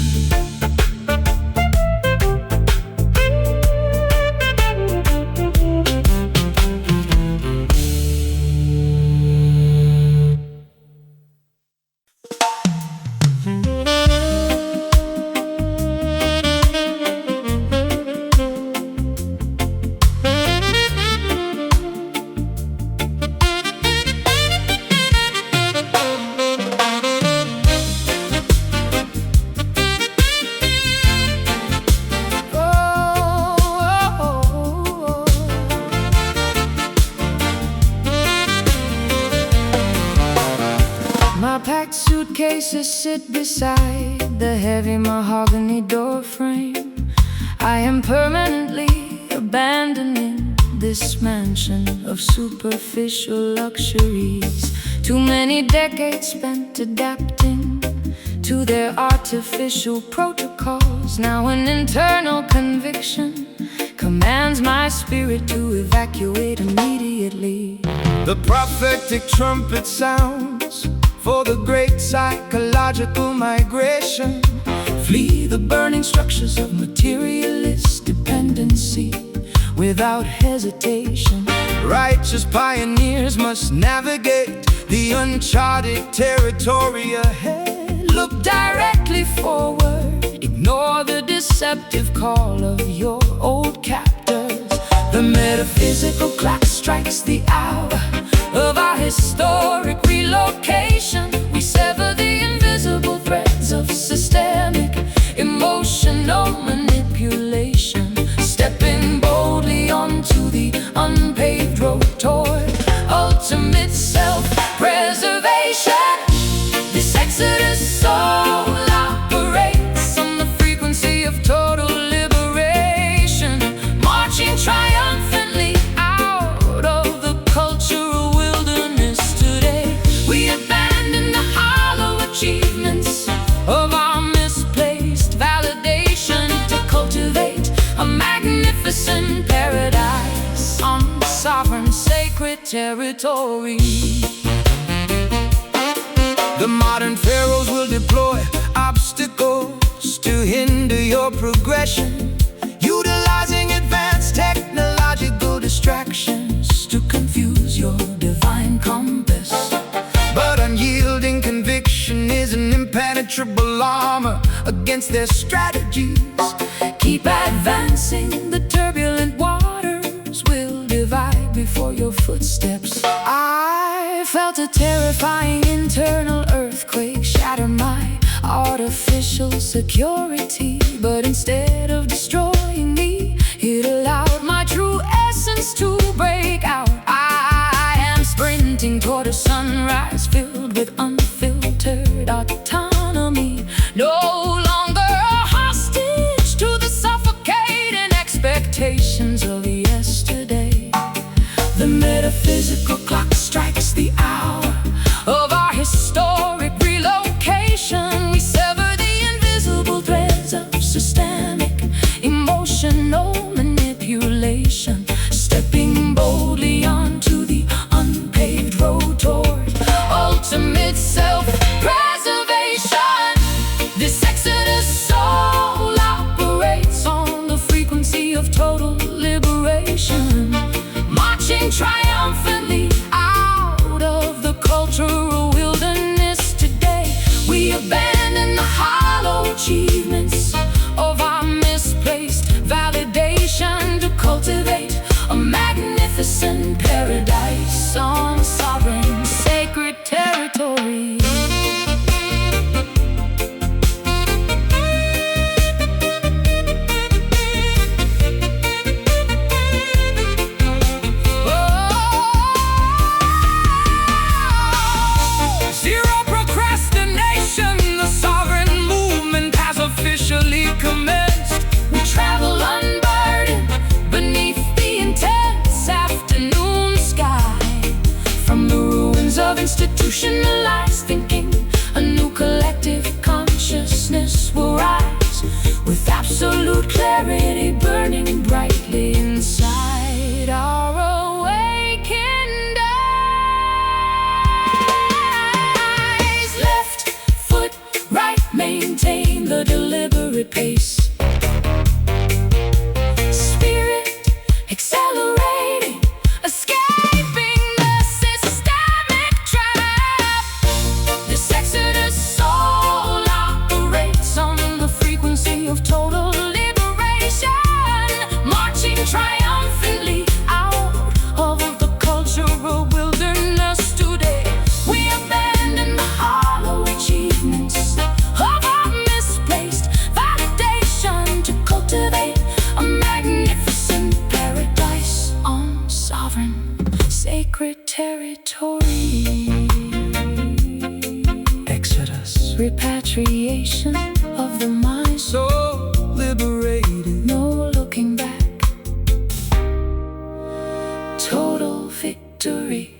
My packed suitcases sit beside the heavy mahogany door frame. I am permanently abandoning this mansion of superficial luxuries. Too many decades spent adapting to their artificial protocols. Now an internal conviction commands my spirit to evacuate immediately. The prophetic trumpet sounds for the great psychological migration. Flee the burning structures of materialist dependency without hesitation. Righteous pioneers must navigate the uncharted territory ahead. Look directly forward, ignore the deceptive call of your old captors. The metaphysical clock strikes the hour of our historic relocation. We sever the invisible threads of systemic emotional manipulation, stepping boldly onto the unpaved road toward ultimate self-preservation. This exodus soul operates on the frequency of total liberation, marching triumphantly out of the cultural wilderness today. We abandon the hollow achievements of our misplaced validation to cultivate a magnificent paradise on sovereign sacred territory. The modern pharaohs will deploy obstacles to hinder your progression, utilizing advanced technological distractions to confuse your divine compass. But unyielding conviction is an impenetrable armor against their strategies. Keep advancing, the turbulent waters will divide before your footsteps. I felt a terrifying internal earthquake shatter my artificial security, but instead of destroying me, it allowed my true essence to break out. I am sprinting toward a sunrise filled with unfiltered autonomy, no longer a hostage to the suffocating expectations of yesterday. The metaphysical clock strikes the hour of our historic relocation. We sever the invisible threads of systemic emotional manipulation, stepping boldly onto the unpaved road toward ultimate self-preservation. This exodus soul operates on the frequency of total liberation, marching triumphantly out of the cultural wilderness today. We abandon the hollow achievements of our misplaced validation to cultivate a magnificent paradise on sovereign sacred territory. absolute clarity burning brightly inside our awakened eyes. Left foot, right, maintain the deliberate pace. Spirit accelerating, escaping the systemic trap. This exodus soul operates on the frequency of total liberation, marching triumphantly out of the cultural wilderness today. We abandon the hollow achievements of our misplaced validation to cultivate a magnificent paradise on sovereign, sacred territory. Exodus, Repatriation of the mind, so liberated. no looking back. Total victory.